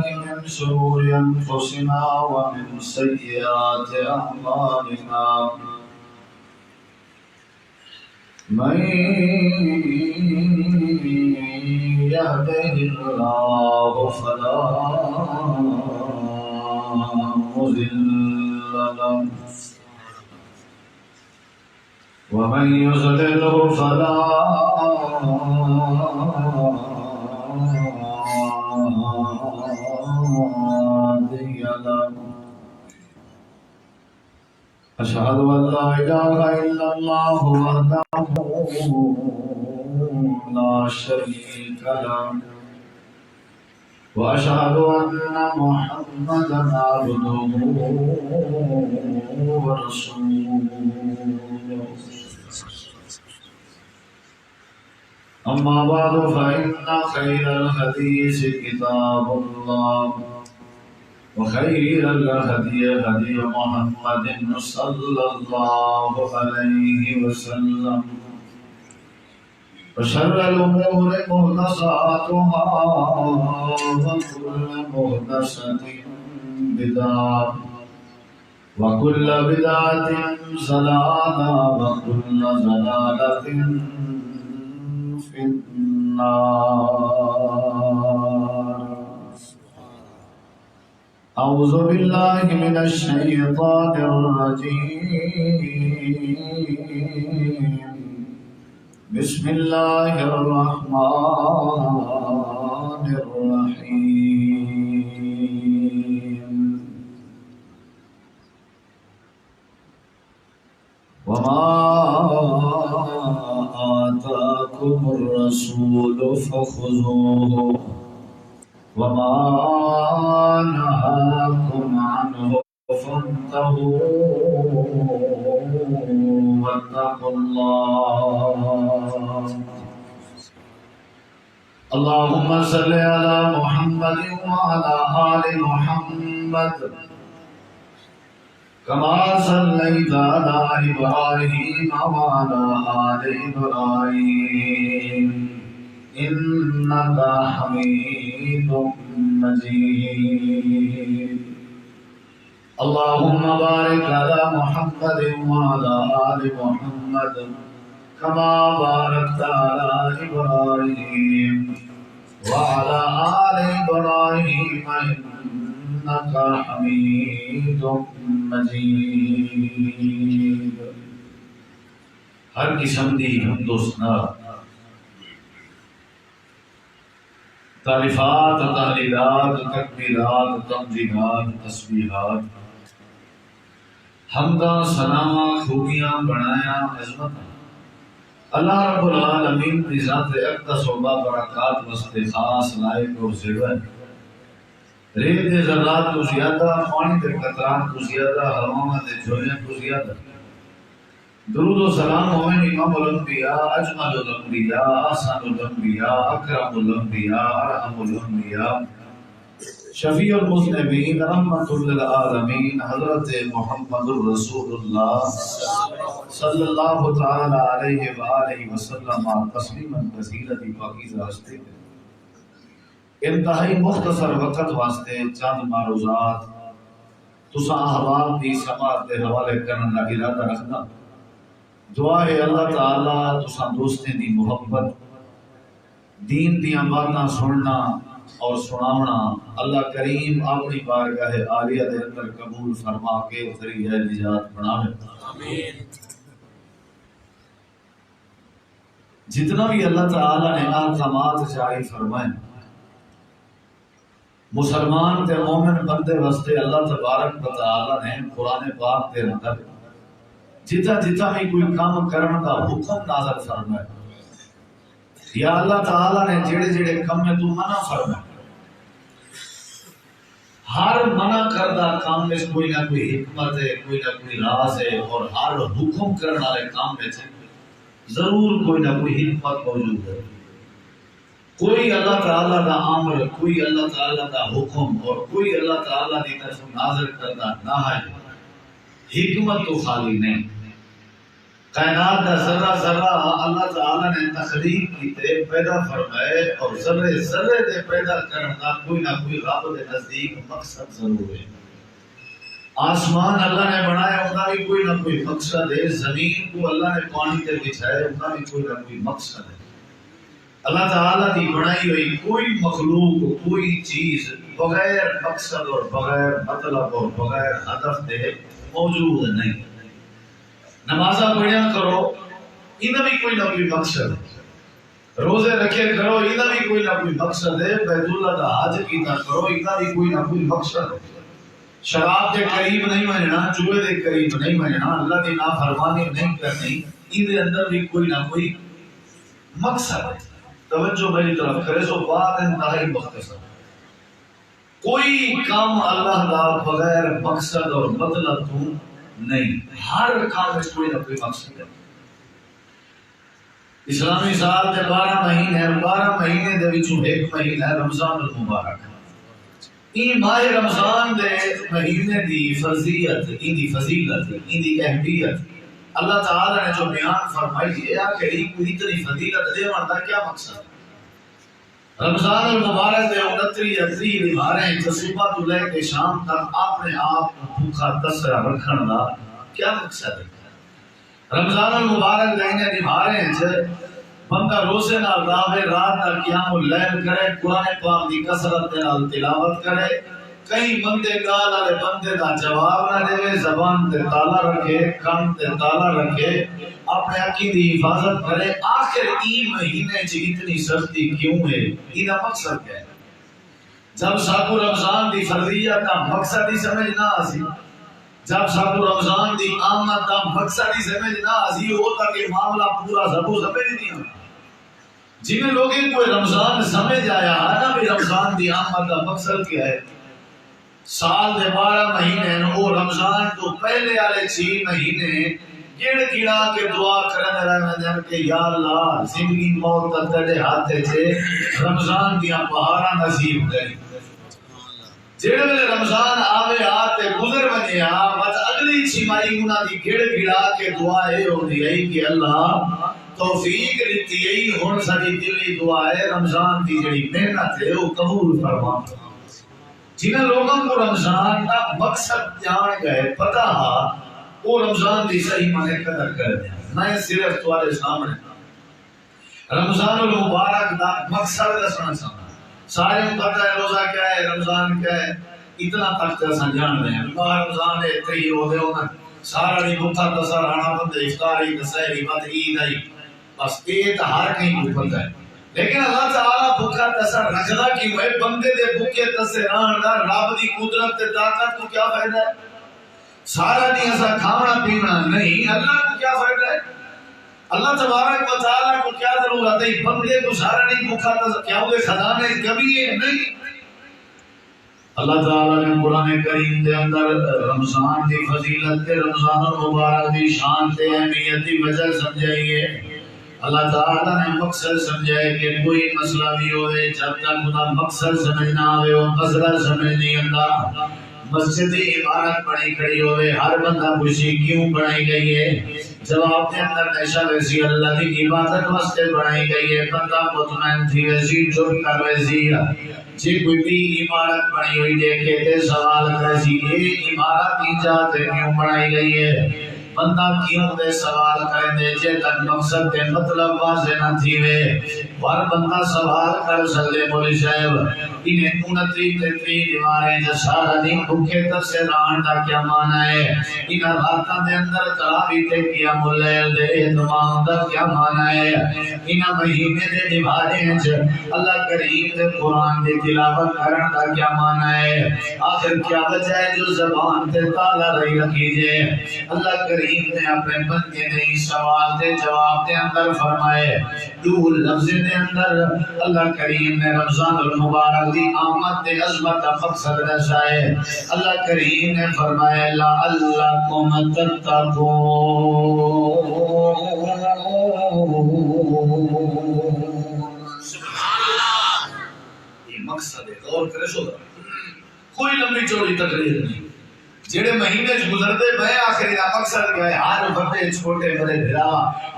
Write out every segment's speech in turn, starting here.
من شرور أنفسنا ومن سيئات أعمالنا من يهده الله فلا مضل له ومن يضلله فلا هادي له أشهد أن لا إله إلا الله وحده لا شريك له وأشهد أن محمدا عبده ورسوله أما بعد فإن خير الحديث كتاب الله وخير الهدي هدي محمد صلى الله عليه وسلم وشر الأمور محدثاتها وكل محدثة بدعة وكل بدعة ضلالة وكل ضلالة في النار. أعوذ بالله من الشيطان الرجيم. بسم الله الرحمن الرحيم. وما آتاكم الرسول فخذوه وما نهاكم عنه فانتهوا واتقوا الله. اللهم صل على محمد وعلى آل محمد كما صليت على إبراهيم وعلى آل إبراهيم إنك حميد مجيد. اللهم بارك على محمد وعلى آل محمد كما باركت على إبراهيم وعلى آل إبراهيم إنك حميد مجيد. ہر قسم دی حمد و ثنا تعریفات تحلیلات تکبیرات تمجیدات تسبیحات حمداں ثناواں خوبیاں بڑھایاں عظمت اللہ رب العالمین کی ذات اقدس و برکات واسطے خاص لائق اور زیور ریت دے ذرات تو زیادہ پانی دے قطرات تو زیادہ ہواواں دے جھولے تو زیادہ درود و سلام ہوئے امام الانبیاء اجمل الانبیاء احسن الانبیاء اکرم الانبیاء ارحم الانبیاء شفیع المذنبین رحمت للعالمین حضرت محمد الرسول اللہ صلی اللہ تعالی علیہ وآلہ وسلم تسلیما کثیرا دی پاکیزہ ہستے انتہائی مختصر وقت واسطے چند معروضات تساں احباب دی سماعت دے حوالے کرنے کا ارادہ رکھنا. دعا ہے اللہ تعالیٰ تساں دوستیں دی محبت دین دی باتاں سننا اور سناونا اللہ کریم اپنی بارگاہ عالیہ دے اندر قبول فرما کے ذریعہ نجات بناوے. آمین. جتنا بھی اللہ تعالیٰ نے احکامات جاری فرمائے مسلمان تے مومن بندے واسطے اللہ تبارک و تعالیٰ نے قرآن پاک دے اندر جتا جتا بھی کوئی کام کرنے کا حکم نازل فرمائے یا اللہ تعالیٰ نے جڑے جڑے کم میں تو منع فرمائے ہر منع کردہ کام میں کوئی نہ کوئی حکمت ہے کوئی نہ کوئی راز ہے اور ہر حکم کرنے والے کام میں ضرور کوئی نہ کوئی حکمت موجود ہے. کوئی اللہ تعالیٰ کا امر کوئی اللہ تعالیٰ کا حکم اور کوئی اللہ تعالیٰ کی طرف نازل کردہ نہ ہے حکمت تو خالی نہیں کائنات کا ذرہ ذرہ اللہ تعالی نے تخلیق کیتے پیدا فرمائے اور ذرے ذرے دے پیدا کرنے کا کوئی نہ کوئی رب دے نزدیک مقصد ضرور ہے. آسمان اللہ نے بنایا ان کا بھی کوئی نہ کوئی مقصد ہے. زمین کو اللہ نے پانی تے بچھایا ان کا بھی کوئی نہ کوئی مقصد ہے. اللہ تعالیٰ کی بنائی ہوئی کوئی مخلوق کوئی چیز بغیر مقصد اور بغیر مطلب اور بغیر ہدف دے موجود نہیں. نمازاں پڑھیا کرو انہاں بھی کوئی نہ کوئی مقصد ہے. روزے رکھے کرو انہاں بھی کوئی نہ کوئی مقصد ہے. بیت اللہ کا حج کیتا کرو انہاں بھی کوئی نہ کوئی مقصد ہے. شراب کے قریب نہیں بننا، جوئے کے قریب نہیں بننا، اللہ کی نافرمانی نہیں کرنی، ان کے اندر بھی کوئی نہ کوئی مقصد ہے. توجہ میری طرف کرے سو بات انتہائی مختصر. کوئی کام اللہ کا بغیر مقصد اور مطلب تو نہیں. ہر کام میں کوئی نہ کوئی مقصد ہے. اسلامی سال کے 12 مہینے ہیں. 12 مہینے دے وچوں ایک مہینہ ہے رمضان المبارک. این ماہ رمضان دے مہینے دی فرضیت، این دی فضیلت، این دی اہمیت اللہ تعالی نے جو بیان فرمائی ہے کہ کوئی اتنی فضیلت دے دا کیا مقصد ہے. رمضان المبارک دے 29 اپریل ہمارے صبح تو لے کے شام تک اپنے آپ کو بھوکا تسرا رکھن دا کیا مقصد ہے. رمضان المبارک دے ہمارے بندہ روزے نال راوے رات کا قیام اللیل کرے، قرآن پاک دی کثرت دے نال تلاوت کرے. کئی بندے گال والے بندے دا جواب نہ دے، زبان تے تالا رکھے، کان تے تالا رکھے، اپنے عقیدے دی حفاظت کرے. آخر این مہینے چ اتنی سختی کیوں ہے؟ یہ مقصد کیا ہے؟ جب ساکو رمضان دی فرضیت کا مقصد ہی سمجھ نہ آسی، جب ساکو رمضان دی آمد کا مقصد ہی سمجھ نہ آسی، ہوتا کہ معاملہ پورا سبو سمجھ نہیں ہوتا. جن لوگوں کو رمضان سمجھ آیا ہے نا بھی رمضان دی آمد کا مقصد کیا ہے، سال دے 12 مہینے ہیں وہ رمضان تو پہلے والے 6 مہینے گڑ گڑا کے دعا کرنے رہے ہیں کہ یا اللہ زندگی موت تک تیرے ہاتھ سے رمضان دیا بہاراں نصیب کریں. جڑے ویلے رمضان آوے آتے گزر بنے بس اگلی چھمائی انہاں دی گڑ گڑا کے دعا اے ہوندی ہے کہ اللہ توفیق دیتی ہے. ہن ساری دلی دعا ہے رمضان دی جڑی محنت ہے وہ قبول فرما. جنہاں لوگوں کو رمضان کا مقصد جان گئے پتہ وہ رمضان دی صحیح معنی قدر کر دیں. میں صرف تمہارے سامنے رمضان المبارک دا مقصد دسنا چاہتا. سارے پتہ ہے روزہ کیا ہے، رمضان کیا ہے، اتنا تک اساں جان رہے ہیں. رمضان ہے تے ہی ہو دے ہونا سارا دی بھوکا تسا رانا بندے افطاری دسہری بعد عید آئی بس یہ تو ہر کہیں کو پتہ ہے. لیکن اللہ تعالیٰ بھوکا تسا رکھدا کیوں ہے؟ بندے دے بھوکے تسے رہن دا رب دی قدرت تے طاقت کو کیا فائدہ ہے؟ سارا نہیں ایسا کھانا پینا نہیں، اللہ کو کیا فائدہ ہے؟ اللہ تبارک و تعالیٰ کو کیا ضرورت ہے؟ بندے کو سارا نہیں بھوکا تسا کیا ہوگے خزانے کبھی ہے نہیں. اللہ تعالیٰ نے قرآن کریم دے اندر رمضان دی فضیلت تے رمضان المبارک دی شان تے اہمیت دی وجہ سمجھائی ہے. اللہ تعالیٰ نے مقصد سمجھائے کہ کوئی مسئلہ بھی ہوئے جب تک خدا مقصد سمجھنا ہوئے وہ مسئلہ سمجھ نہیں آتا. مسجد عبارت بنی کھڑی ہوئے ہر بندہ خوشی کیوں بنائی گئی ہے؟ جواب کے اندر نیشہ ویسی اللہ کی عبادت واسطے بنائی گئی ہے. بندہ مطمئن تھی ویسی جو کر ویسی جی کوئی بھی عمارت بنی ہوئی دیکھے تے سوال کیسی یہ عمارت ایجاد کیوں بنائی گئی ہے؟ بندہ کیوں دے سوال کریں دے جے تک مقصد تے مطلب واضح نہ تھی وے. ہر بندہ سوال کر سکے مولی صاحب انہیں 29 تے دیواریں جو سارا دن بھوکے تسے رہن دا کیا معنی ہے؟ انہاں راتاں دے اندر تراویح تے قیام اللیل دے اہتمام دا کیا معنی ہے؟ انہاں مہینے دے دیواریں وچ اللہ کریم دے قرآن دی تلاوت کرن دا کیا معنی ہے؟ آخر کیا وجہ ہے جو زبان تے تالا رہی رکھی جے؟ اللہ کریم نے اپنے بندے نے اس سوال دے جواب دے اندر فرمائے دو لفظ دے اندر اللہ کریم نے رمضان المبارک دی آمد دے عظمت کا مقصد دسائے. اللہ کریم نے فرمایا لعلکم تتقون. سبحان اللہ. یہ مقصد ہے. غور کرے سو کوئی لمبی چوڑی تقریر نہیں. جڑے مہینے گزرتے پے آخری دا مقصد کیا ہے؟ ہر بندے چھوٹے بڑے بھرا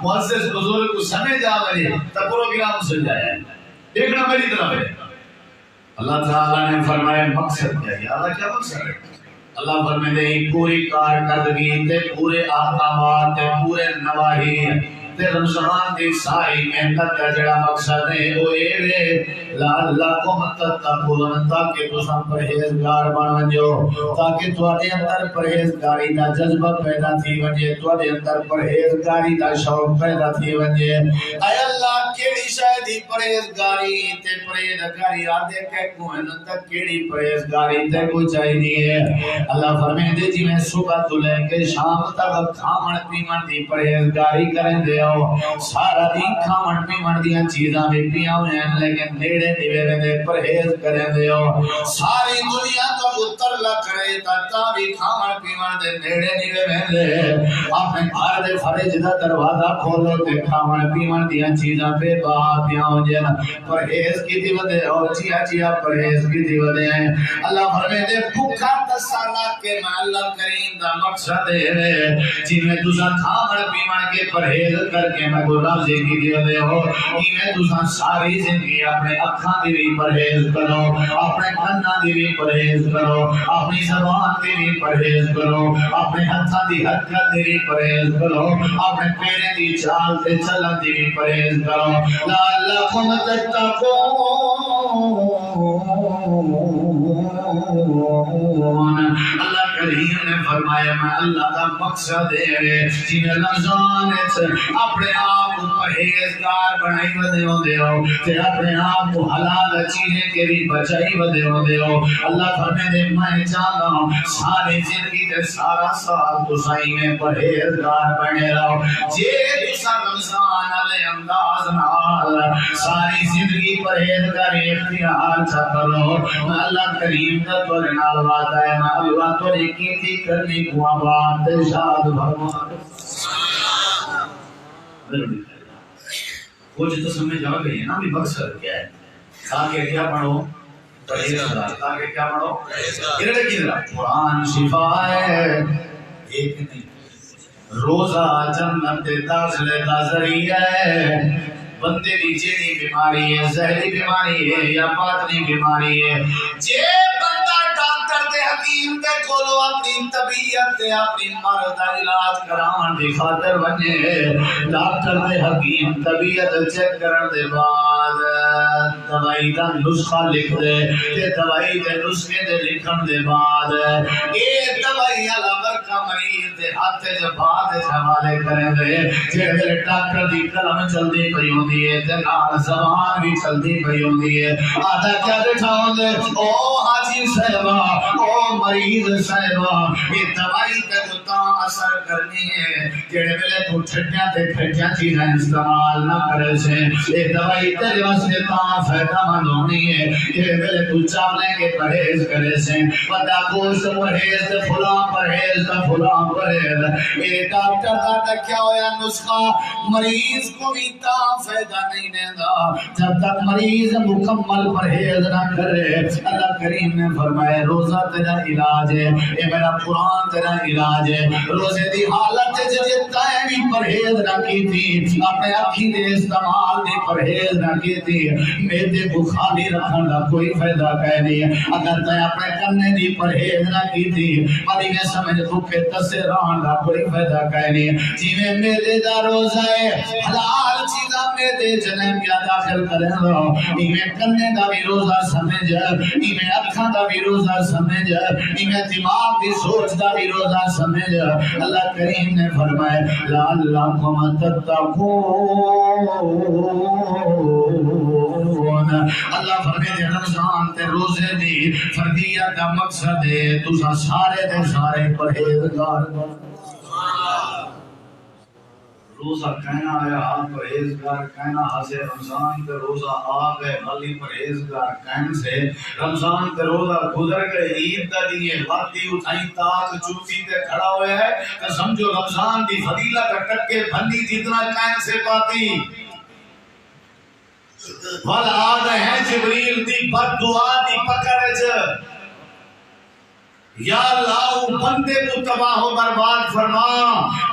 معزز بزرگ کو سمجھ آ وجے تا پروگرام سجایا ہے. دیکھنا میری طرف ہے. اللہ تعالی نے فرمایا مقصد کیا ہے؟ اللہ کیا مقصد ہے؟ اللہ فرمائے پوری کارکردگی تے پورے احکامات تے پورے نواہی تے رمضان دی ساری محنت کا جڑا مقصد ہے وہ اے وے لعلکم تتقون تاکہ تساں پرہیزگار بن ونجو تاکہ تواڈے اندر پرہیزگاری دا جذبہ پیدا تھی ونجے تواڈے اندر پرہیزگاری دا شوق پیدا تھی ونجے. اے اللہ کیڑی شے دی پرہیزگاری تے پرہیزگاری آدے کہ کوئی نہ تے کیڑی پرہیزگاری تے کو چاہیے ہے. اللہ فرمائے جی میں صبح تو لے کے شام تک کھاون پیون دی پرہیزگاری کریں دے سارا دن کھاون پیون دی چیزاں بھی پیاں ہوئے ہیں لیکن نیڑے نیوے دے پرہیز کریں دے ساری دنیا تو اتر لکھے تا بھی کھاون پیون دے نیڑے نیوے دے اپنے گھر دے فرج دا دروازہ کھولو تے کھاون پیون دی چیزاں بے باہ پیاں ہو جن پرہیز کی دی ودے اور چیا چیا پرہیز کی دی ودے ہیں. اللہ فرمائے دے بھوکا تسالا کے میں اللہ کریم دا مقصد ہے جی میں تساں کھاون پیون کے پرہیز کر کے میں کو راضی کی دی ودے ہو کہ میں تساں ساری زندگی اپنے اکھاں دی بھی پرہیز کرو اپنے کاناں دی بھی پرہیز کرو اپنی زبان دی بھی پرہیز کرو اپنے ہتھاں دی حرکت دی بھی پرہیز کرو اپنے پیریں دی چال تے چلن دی بھی پرہیز کرو لعلکم تتقون. اللہ کریم نے فرمایا میں اللہ کا مقصد ہے جی میں رمضان اپنے آپ کو پرہیزگار بنائی ودے ہوندے ہو تے اپنے آپ کو حلال چیزیں کے بھی بچائی ودے ہوندے ہو. اللہ فرمائے دے میں چاہتا ہوں ساری زندگی تے سارا سال تسائی میں پرہیزگار بنے رہو. جے تساں رمضان والے انداز نال ساری زندگی پرہیزگاری اختیار کرو میں اللہ کریم کا تورے نال وعدہ ہے میں اللہ تورے کیتی کرنی کو آباد شاد فرما. کچھ تو سمجھ آ گئی ہے نا بھی مقصد کیا ہے تاکہ کیا پڑھو پرہیزگار تاکہ کیا پڑھو پرہیزگار کی طرح قرآن شفا ہے ایک نہیں روزہ جنت داخلے کا ذریعہ ہے. بندے دی جیڑی بیماری ہے زہری بیماری ہے یا باطنی بیماری ہے جے بندہ ڈاکٹر تے حکیم تے کولو اپنی طبیعت تے اپنی مرض دا علاج کراون دی خاطر ونے ڈاکٹر تے حکیم طبیعت چیک کرن دے بعد دوائی دا نسخہ لکھ دے تے دوائی دے نسخے دے لکھن دے بعد اے دوائی والا ورکا مریض دے ہاتھ تے بعد حوالے کریں دے جے ڈاکٹر دی قلم چلدی پئی ہوندی ہے تے نال زبان بھی چلدی پئی ہوندی ہے آدھا کیا بیٹھا ہوندے او حاجی صاحبہ او مریض صاحبہ یہ دوائی تے تا اثر کرنی ہے جڑے ویلے تو ٹھڈیاں تے پھٹیاں چیزاں استعمال نہ کرے سے یہ دوائی تیرے واسطے تا فائدہ مند ہونی ہے جڑے ویلے تو چاولے کے پرہیز کرے سے بندہ گوشت پرہیز تے فلاں پرہیز تے فلاں پرہیز یہ ڈاکٹر دا کیا ہویا نسخہ مریض کو بھی تا فائدہ نہیں دینا جب تک مریض مکمل پرہیز نہ کرے. اللہ کریم نے فرمایا روزہ تیرا علاج ہے اے میرا قرآن تیرا علاج ہے. روزے دی حالت جے تائیں بھی پرہیز نہ کیتی اپنے اکھی دے استعمال دی پرہیز نہ کیتی میدے کو خالی رکھن دا کوئی فائدہ کہہ نہیں. اگر تائیں اپنے کنے دی پرہیز نہ کیتی پڑی میں سمجھ بھوکے تسے رہن دا کوئی فائدہ کہہ نہیں. جویں میدے دا روزہ ہے حلال چیزاں میدے جنم کیا داخل کریں رو ایویں کنے دا بھی روزہ سمجھ ایویں اکھاں دا بھی روزہ سمجھ ایویں دماغ دی سوچ دا بھی روزہ سمجھ. اللہ کریم نے فرمایا لعلکم تتقون. اللہ فرمائے رمضان تے روزے دی فردیت دا مقصد ہے تساں سارے دے سارے پرہیزگار روزہ کہنا آیا آپ پرہیزگار کہنا حاضر رمضان تے روزہ آ گئے غلی پرہیزگار کہن سے رمضان تے روزہ گزر گئے عید دا دن یہ وقتی اٹھائی تاک چوٹی تے کھڑا ہوئے ہے کہ سمجھو رمضان دی فضیلت ٹکے بھنی جتنا کہن سے پاتی والا آ گئے ہیں جبریل دی بد دعا دی پکڑ یا اللہ بندے کو تباہ و برباد فرما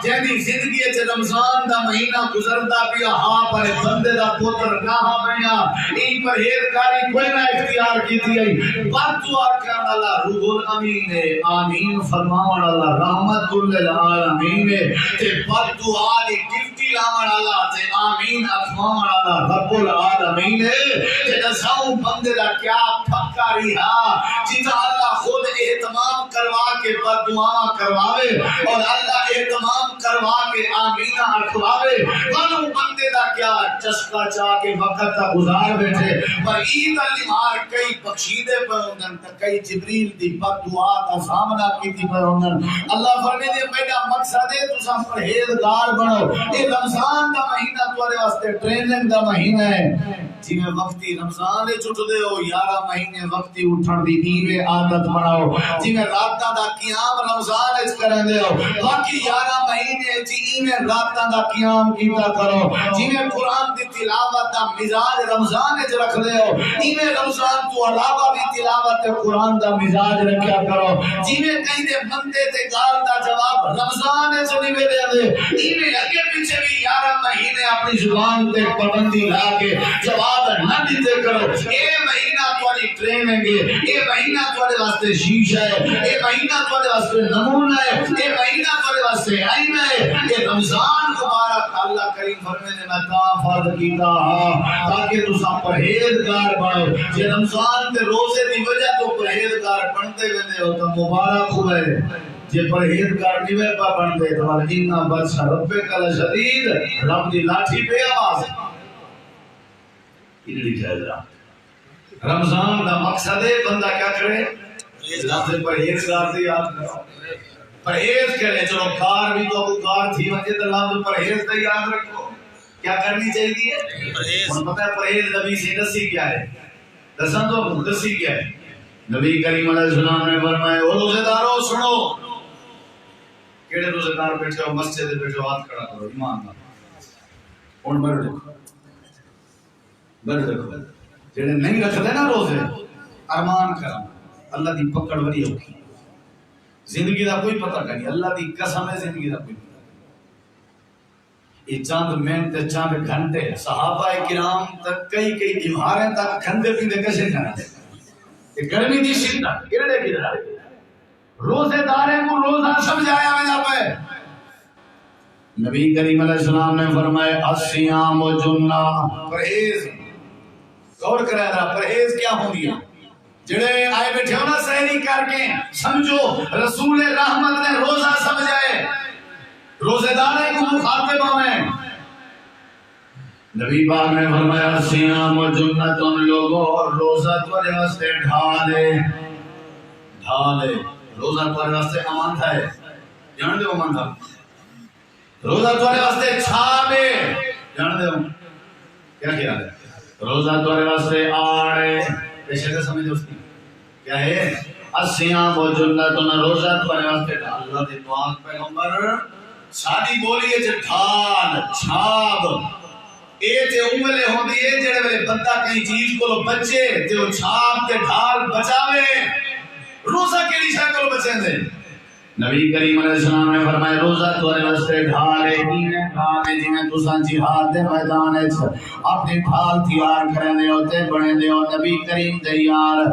جیدی زندگی چ رمضان دا مہینہ گزردا پیا ہاں پر بندے دا پوتر نہ ہویا این پرہیزگاری کوئی نہ اختیار کیتی ہے بد دعا کرن والا روح الامین ہے آمین فرماون والا رحمت للعالمین ہے تے بد دعا دی ڈیوٹی لاون والا تے آمین اخوان والا رب العالمین ہے تے دساؤں بندے دا کیا پھکاری ہا جتا اللہ خود اہتمام کروا کے بد دعا کرواوے اور اللہ اہتمام کروا کے آمینہ اٹھواوے منو بندے دا کیا چسکا چاہ کے وقت تا گزار بیٹھے پر عید الامار کئی بخشیدے پر ہوندن کئی جبریل دی بد دعا کا سامنا کیتی پر ہوندن اللہ فرمے دے میرا مقصد ہے تساں پرہیزگار بنو یہ رمضان دا مہینہ تمہارے واسطے ٹریننگ دا مہینہ ہے جی میں وقتی رمضان چھٹ دے ہو 11 مہینے وقتی اٹھن دی نیوے عادت بناؤ جی میں راتاں دا قیام رمضان وچ کرن دے ہو باقی 11 مہینے جی میں راتاں دا قیام کیتا کرو جی میں قرآن دی تلاوت دا مزاج رمضان وچ رکھ دے ہو ایویں رمضان تو علاوہ بھی تلاوت قرآن دا مزاج رکھیا کرو جی میں کہیں دے بندے تے گال دا جواب رمضان وچ نہیں ملے دے ایویں اگے پیچھے بھی 11 مہینے اپنی زبان تے پابندی لا کے جواب نہ دیتے کرو اے مہینہ تمہاری ٹریننگ ہے اے مہینہ تمہارے واسطے شیشہ ہے اے مہینہ تمہارے واسطے نمونہ ہے اے مہینہ تمہارے واسطے آئینہ ہے اے رمضان مبارک اللہ کریم فرمائے نے میں تا فرض کیتا تاکہ تساں پرہیزگار بنو یہ رمضان تے روزے دی وجہ تو پرہیزگار بنتے ویندے ہو تو مبارک ہوئے جے پرہیزگار نہیں پا بنتے تمہارا اتنا بچہ رب کل شدید رب دی لاٹھی پہ آواز رمضان دا مقصد ہے بندہ کیا کرے لفظ پرہیزگار سے یاد کرو پرہیز کرے چلو کار بھی تو کار تھی وجہ تو لفظ پرہیز سے یاد رکھو کیا کرنی چاہیے ہم پتہ ہے پرہیز نبی سے دسی کیا ہے دسن تو دسی کیا ہے نبی کریم علیہ السلام نے فرمایا او روزے دارو سنو کیڑے روزے دار بیٹھے ہو مسجد میں بیٹھے ہو ہاتھ کھڑا کرو ایمان نال ہن بڑھ دیکھو بڑھ دیکھو جڑے نہیں رکھتے نا روزے ارمان کرم اللہ دی پکڑ بڑی ہوگی زندگی دا کوئی پتہ نہیں اللہ دی قسم ہے زندگی دا کوئی پتہ یہ چاند منٹ چاند گھنٹے صحابہ کرام تک کئی دیواریں تک کھندے پیندے کیسے کھانا یہ گرمی دی شدت کیڑے کدھر روزے دارے کو روزہ سمجھایا میں پہ نبی کریم علیہ السلام نے فرمایا الصیام جنہ پرہیز غور کرے رہا پرہیز کیا ہوں گیا جڑے آئے بیٹھے ہو نا سہری کر کے سمجھو رسول رحمت نے روزہ سمجھائے روزے دارے کو مخاطب میں نبی پاک نے فرمایا سیام و جنت ان لوگوں اور روزہ تمہارے واسطے ڈھالے روزہ تمہارے واسطے امان تھا ہے جان دے امان تھا روزہ تمہارے واسطے چھاوے جان دے کیا خیال ہے روزہ تمہارے واسطے آڑے پیشے سمجھ اس کی کیا ہے الصیام و جنت ان روزہ تمہارے واسطے اللہ دے پاک پیغمبر سادی بولیے چ ڈھال چھاب اے تے اولے ہوندی ہے جڑے ویلے بندہ کئی چیز کو بچے تے او چھاپ تے ڈھال بچاوے روزہ کیڑی شے کو بچے دے نبی کریم علیہ السلام نے فرمایا روزہ تمہارے واسطے ڈھال ہے دینے ڈھال ہے جنہیں تساں جہاد دے میدان وچ اپنی ڈھال تیار کرنے ہوتے بنے دے ہو نبی کریم دے یار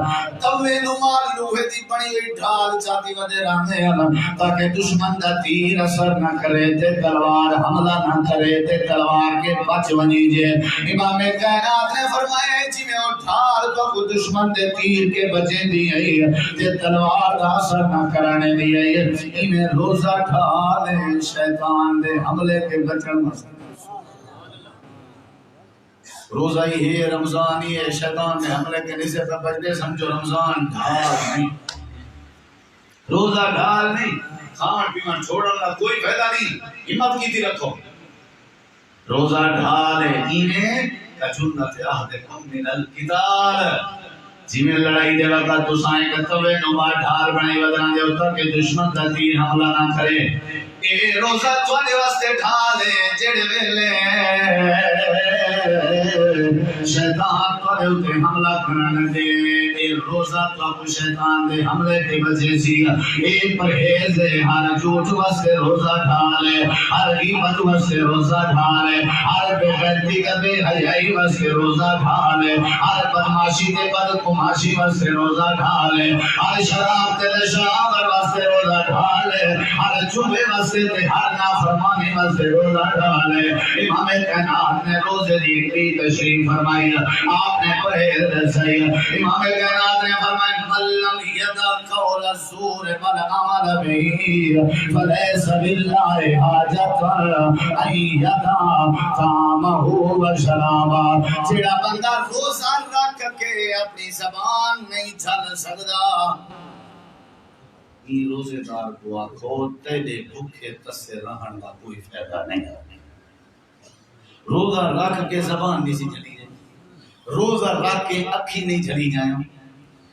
توے نو مال لوہے دی بنی ہوئی ڈھال چاتی ودے رہنے ہیں تاکہ دشمن دا تیر اثر نہ کرے تے تلوار حملہ نہ کرے تے تلوار کے بچ ونی جے امام کائنات نے فرمایا جی میں او ڈھال تو دشمن دے تیر کے بچے دی ہے تے تلوار دا اثر نہ کرنے دی ہے میں روزہ ڈھالے شیطان دے حملے کے بچن روزہ ہی ہے رمضان ہی ہے شیطان دے حملے کے نسے پر بچنے سمجھو رمضان ڈھال نہیں روزہ ڈھال نہیں کھان پیمان چھوڑنا کوئی فائدہ نہیں ہمت کی تھی رکھو روزہ ڈھالے اینے کجنت احدکم من القتال جی میں لڑائی دے وقت تو سائیں کتوے نمبا ڈھال بنائی ودران دے ہوتا کہ دشمن دا تیر حملہ نہ کرے اے روزہ تواڈے واسطے ڈھالے جڑے ویلے شیطان تواڈے اوتے حملہ کرن دے اے روزہ تو شیطان دے حملے کے وجہ سی اے پرہیز ہے ہر جھوٹ واسطے روزہ ڈالے ہر غیبت واسطے روزہ ڈالے ہر بے غیرتی کا بے حیائی واسطے روزہ ڈالے ہر بدماشی تے بدگماشی واسطے روزہ ڈالے ہر شراب تے شراب واسطے روزہ ڈالے ہر جمعے واسطے تے ہر نافرمانی واسطے روزہ ڈالے امام کائنات نے روزے دی تشریف فرمائی آپ نے پرہیز دسائی امام کائنات نے فرمایا من لم یدع قول الزور والعمل به فلیس باللہ حاجۃ ان یدع طعامہ وشرابہ جڑا بندہ روزہ رکھ کے اپنی زبان نہیں چھل سکدا یہ روزے دار کو آکھو تیرے بھوکے تسے رہن کا کوئی فائدہ نہیں ہے روزہ رکھ کے زبان نہیں سی چلی جائے روزہ رکھ کے اکھی نہیں چلی جائیں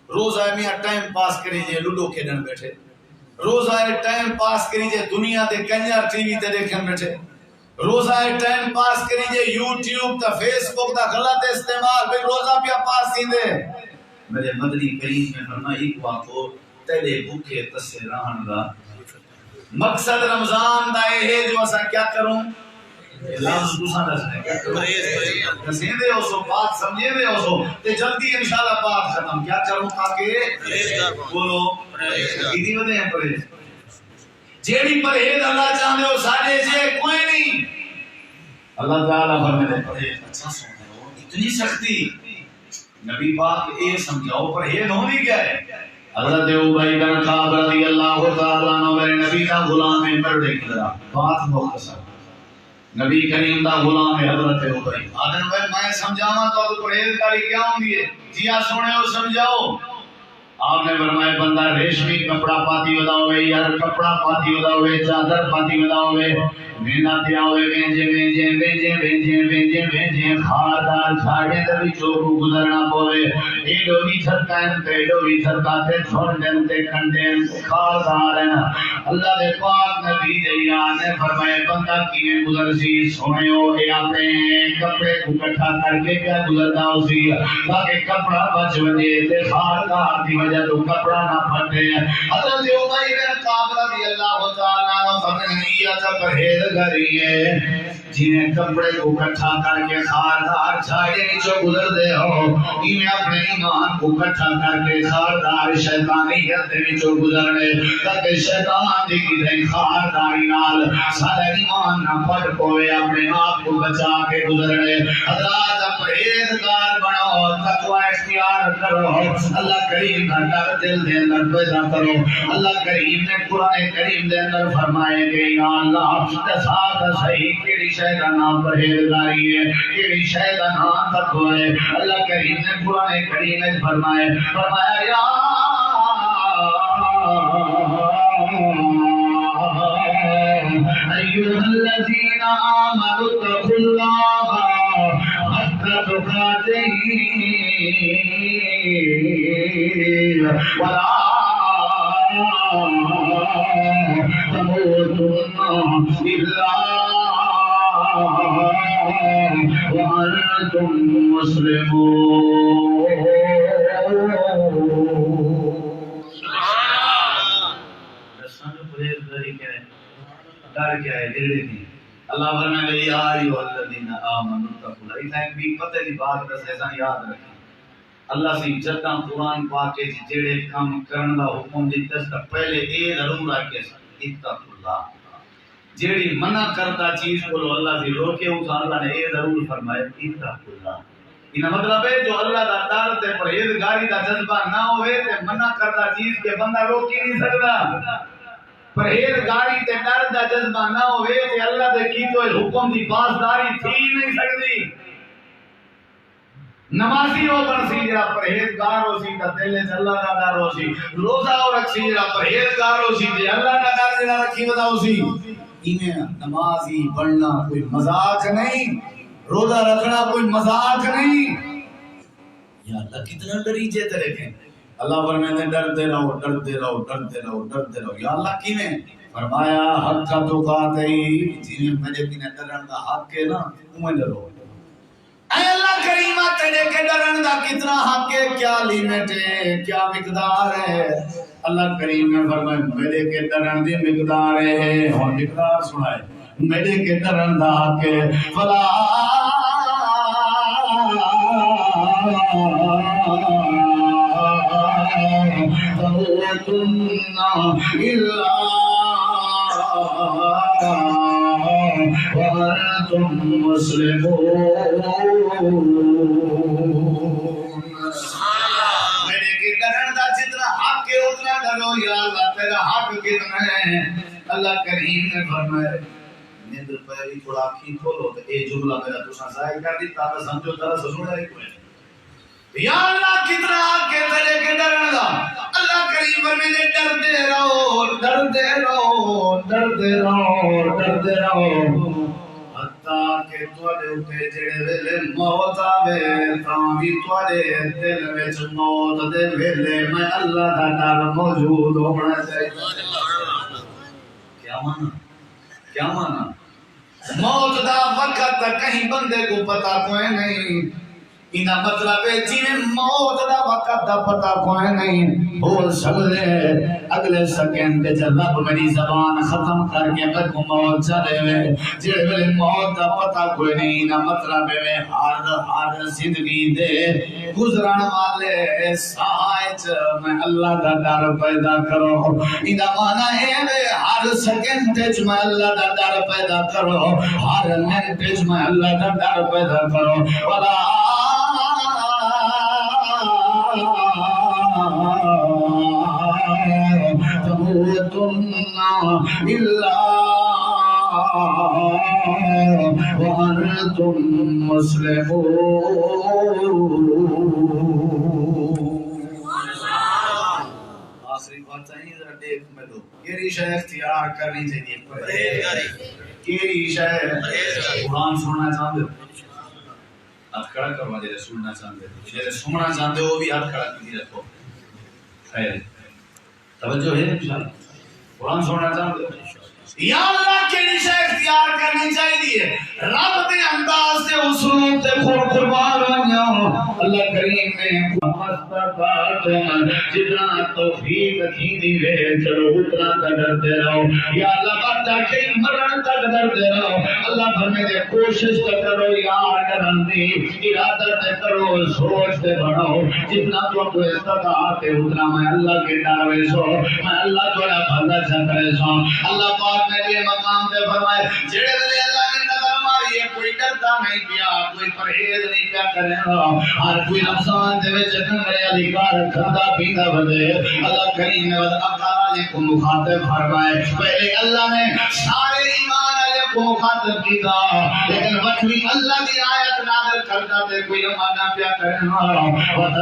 روزہ میں ٹائم پاس کری جائے لوڈو کھیلن بیٹھے روزہ ٹائم پاس کری جائے دنیا دے کنجر ٹی وی تے دیکھن بیٹھے روزہ ٹائم پاس کری جائے یوٹیوب تے فیس بک دا غلط استعمال بھی روزہ پیا پاس تھیندے میرے مدنی کریم میں فرمایا ایک واقعو تیرے بھوکے تسے رہن دا مقصد رمضان دا ہے جو اسا کیا کروں لفظ دوسرا دسنے کیا کروں دسیں دے ہو سو بات سمجھے دے ہو سو تے جلدی انشاءاللہ بات ختم کیا کروں تاکہ بولو کتنی بدے ہیں پرہیز جیڑی پرہیز اللہ چاہنے ہو سارے جے کوئی نہیں اللہ تعالیٰ فرمائے پرہیز اچھا سونے ہو اتنی سختی نبی پاک اے سمجھاؤ پرہیز ہونی کیا ہے حضرت ابی بن کعب رضی اللہ تعالیٰ عنہ میرے نبی کا غلام ہے پر دیکھ ذرا بات مختصر نبی کریم دا غلام ہے حضرت ابی آدن بھائی میں سمجھاواں تو پرہیزگاری کیا ہوندی ہے جیا سونے ہو سمجھاؤ آپ نے فرمایا بندہ ریشمی کپڑا پاتی ہوتا ہوئے یار کپڑا پاتی ہوتا ہوئے چادر پاتی ہوتا ہوئے مینا دیا ہوئے وینجے وینجے وینجے وینجے وینجے وینجے خاردار چھاڑے دبی چوکو گزرنا پوے ایڈو بھی چھرکائن تے ایڈو بھی چھرکاتے چھوڑن تے کھنڈین خاردار ہیں اللہ دے پاک نبی دیا نے فرمایا بندہ کیویں گزر سی سونے ہو اے اپنے کپڑے کو اکٹھا کر کے کیا گزرتا ہو سی تاکہ کپڑا بچ وجے تے خاردار دی وجہ تو کپڑا نہ پھٹے حضرت ابی بن کعب رضی اللہ تعالیٰ عنہ فرمایا پرہیزگاری ہے جنہیں کپڑے کو اکٹھا کر کے خاردار چھاڑے نیچے گزر دے ہو انہیں اپنے ایمان کو اکٹھا کر کے خاردار شیطانیت دے نیچے گزرنے تاکہ شیطان دی کی خارداری نال سارے ایمان نہ پھٹ پوے اپنے آپ کو بچا کے گزرنے حضرات پرہیزگار بنو تقوی اختیار کرو اللہ کریم کا ڈر دل دے اندر پیدا کرو اللہ کریم نے قرآن کریم دے اندر فرمائے کہ یا اللہ ساتھ صحیح کیڑی شے دا نام پرہیزگاری ہے کیڑی شے دا نام تقوی ہے اللہ کریم نے قرآن کریم میں فرمایا یا ایھا الذین آمنوا اتقوا اللہ حق تقاته ولا تموتن الا وانتم مسلمون ڈر کیا ہے دل کی اللہ فرمائے یا ایھا الذین آمنوا اتقوا اللہ ایک بھی پتہ دی بات بس ایسا یاد رکھیں اللہ سی جتاں قرآن پاک کے جڑے کام کرن دا حکم دیتا ہے پہلے اے ضرور ہے کہ اتقوا اللہ جڑی منع کرتا چیز کو اللہ سے روکے اس اللہ نے اے ضرور فرمایا اتقوا اللہ ان مطلب ہے جو اللہ دا ڈر تے پرہیزگاری دا جذبہ نہ ہوئے تے منع کرتا چیز کے بندہ روک ہی نہیں سکتا پرہیزگاری تے ڈر دا جذبہ نہ ہوئے تے اللہ دے کیتے حکم دی پاسداری تھی نہیں سکتی نمازی ہو بنسی جڑا پرہیزگار ہو سی تے دل وچ اللہ دا ڈر ہو سی روزہ ہو رکھی جڑا پرہیزگار ہو سی تے اللہ دا ڈر جڑا رکھی ودا ہو سی انہیں نمازی بننا کوئی مذاق نہیں روزہ رکھنا کوئی مذاق نہیں یا اللہ کتنا ڈری جے تیرے کے اللہ فرماتے ہیں ڈرتے رہو ڈرتے رہو ڈرتے رہو ڈرتے رہو یا اللہ کیویں فرمایا حق تقاتے جنہیں مجھے کنے ڈرن دا حق ہے نا اویں ڈرو اے اللہ کریمہ تیرے کے ڈرن دا کتنا حق ہے، کیا لیمٹ ہے، کیا مقدار ہے؟ اللہ کریم نے فرمایا میرے کے ڈرن دی مقدار ہے، اور مقدار سنائے میرے کے ڈرن دا حق ہے، فلا تموتن الا وانتم مسلمون۔ میرے کے ڈرن دا جتنا حق ہے اتنا ڈرو یا اللہ، تیرا حق کتنا ہے؟ اللہ کریم نے فرمایا نیندر پہلی تھوڑا آنکھی کھولو تو اے جملہ میرا تساں ظاہر کر دیتا تو سمجھو ذرا سے سنا ہی کوئی یا اللہ کتنا حق ہے تیرے کے ڈرن دا۔ اللہ کریم فرمائے ڈرتے رہو ڈرتے رہو ڈرتے رہو ڈرتے رہو حتیٰ کہ تواڈے اوتے جڑے ویلے موت آوے تاں بھی تواڈے دل وچ موت دے ویلے میں اللہ دا ڈر موجود ہونا چاہیے۔ کیا مانا کیا مانا؟ موت دا وقت کہیں بندے کو پتا کوئی نہیں، انہا مطلب ہے جنہیں موت دا وقت دا پتا کوئی نہیں بول سکتے اگلے سیکنڈ جب رب میری زبان ختم کر کے میں کو موت چلے ہوئے جڑے ویلے موت دا پتا کوئی نہیں، انہا مطلب ہے ہر زندگی دے گزران والے سائچ میں اللہ دا ڈر پیدا کرو، انہا مانا ہے ہر سیکنڈ میں اللہ دا ڈر پیدا کرو، ہر منٹ میں اللہ دا ڈر پیدا کرو، ولا تموتن الا وانتم مسلمون۔ آخری بات چاہیے ذرا دیکھ میں دو کیری شے اختیار کرنی چاہیے، کیری شے قرآن سننا چاہتے ہو ہاتھ کھڑا کروا جیسے سننا چاہتے ہو، جیسے سننا چاہتے ہو بھی ہاتھ کھڑا کی رکھو، خیر توجہ ہے انشاءاللہ قرآن سننا چاہتے ہو یا اللہ کیڑی شے اختیار کرنی چاہیے رب دے انداز سے اسلوب تے قربان ہو۔ اللہ کریم نے مستطاعتم جتنا توفیق تھی وے چلو اتنا ڈرتے رہو یا اللہ بچہ کہیں مرن تک ڈرتے رہو۔ اللہ فرمائے دے کوشش کرو یار ڈرن دی ارادہ تے کرو سوچ تے بڑھو جتنا تو استطاعت ہے اتنا میں اللہ کے ڈر ویسو میں اللہ تھوڑا بھلا چاہتا سو۔ اللہ پاک نے یہ مقام تے فرمائے جڑے دے اللہ نے نظر ماری ہے کوئی ڈرتا نہیں پیا کوئی پرہیز نہیں پیا کرے ہر کوئی رمضان دے وچ کنگرے علی کار کھندا پیندا ودے اللہ کریم نے عقل والے کو مخاطب فرمائے پہلے اللہ نے سارے ایمان والے کو مخاطب کیتا لیکن وقتی اللہ دی آیت نازل کرتا تے کوئی مانا پیا کرے اور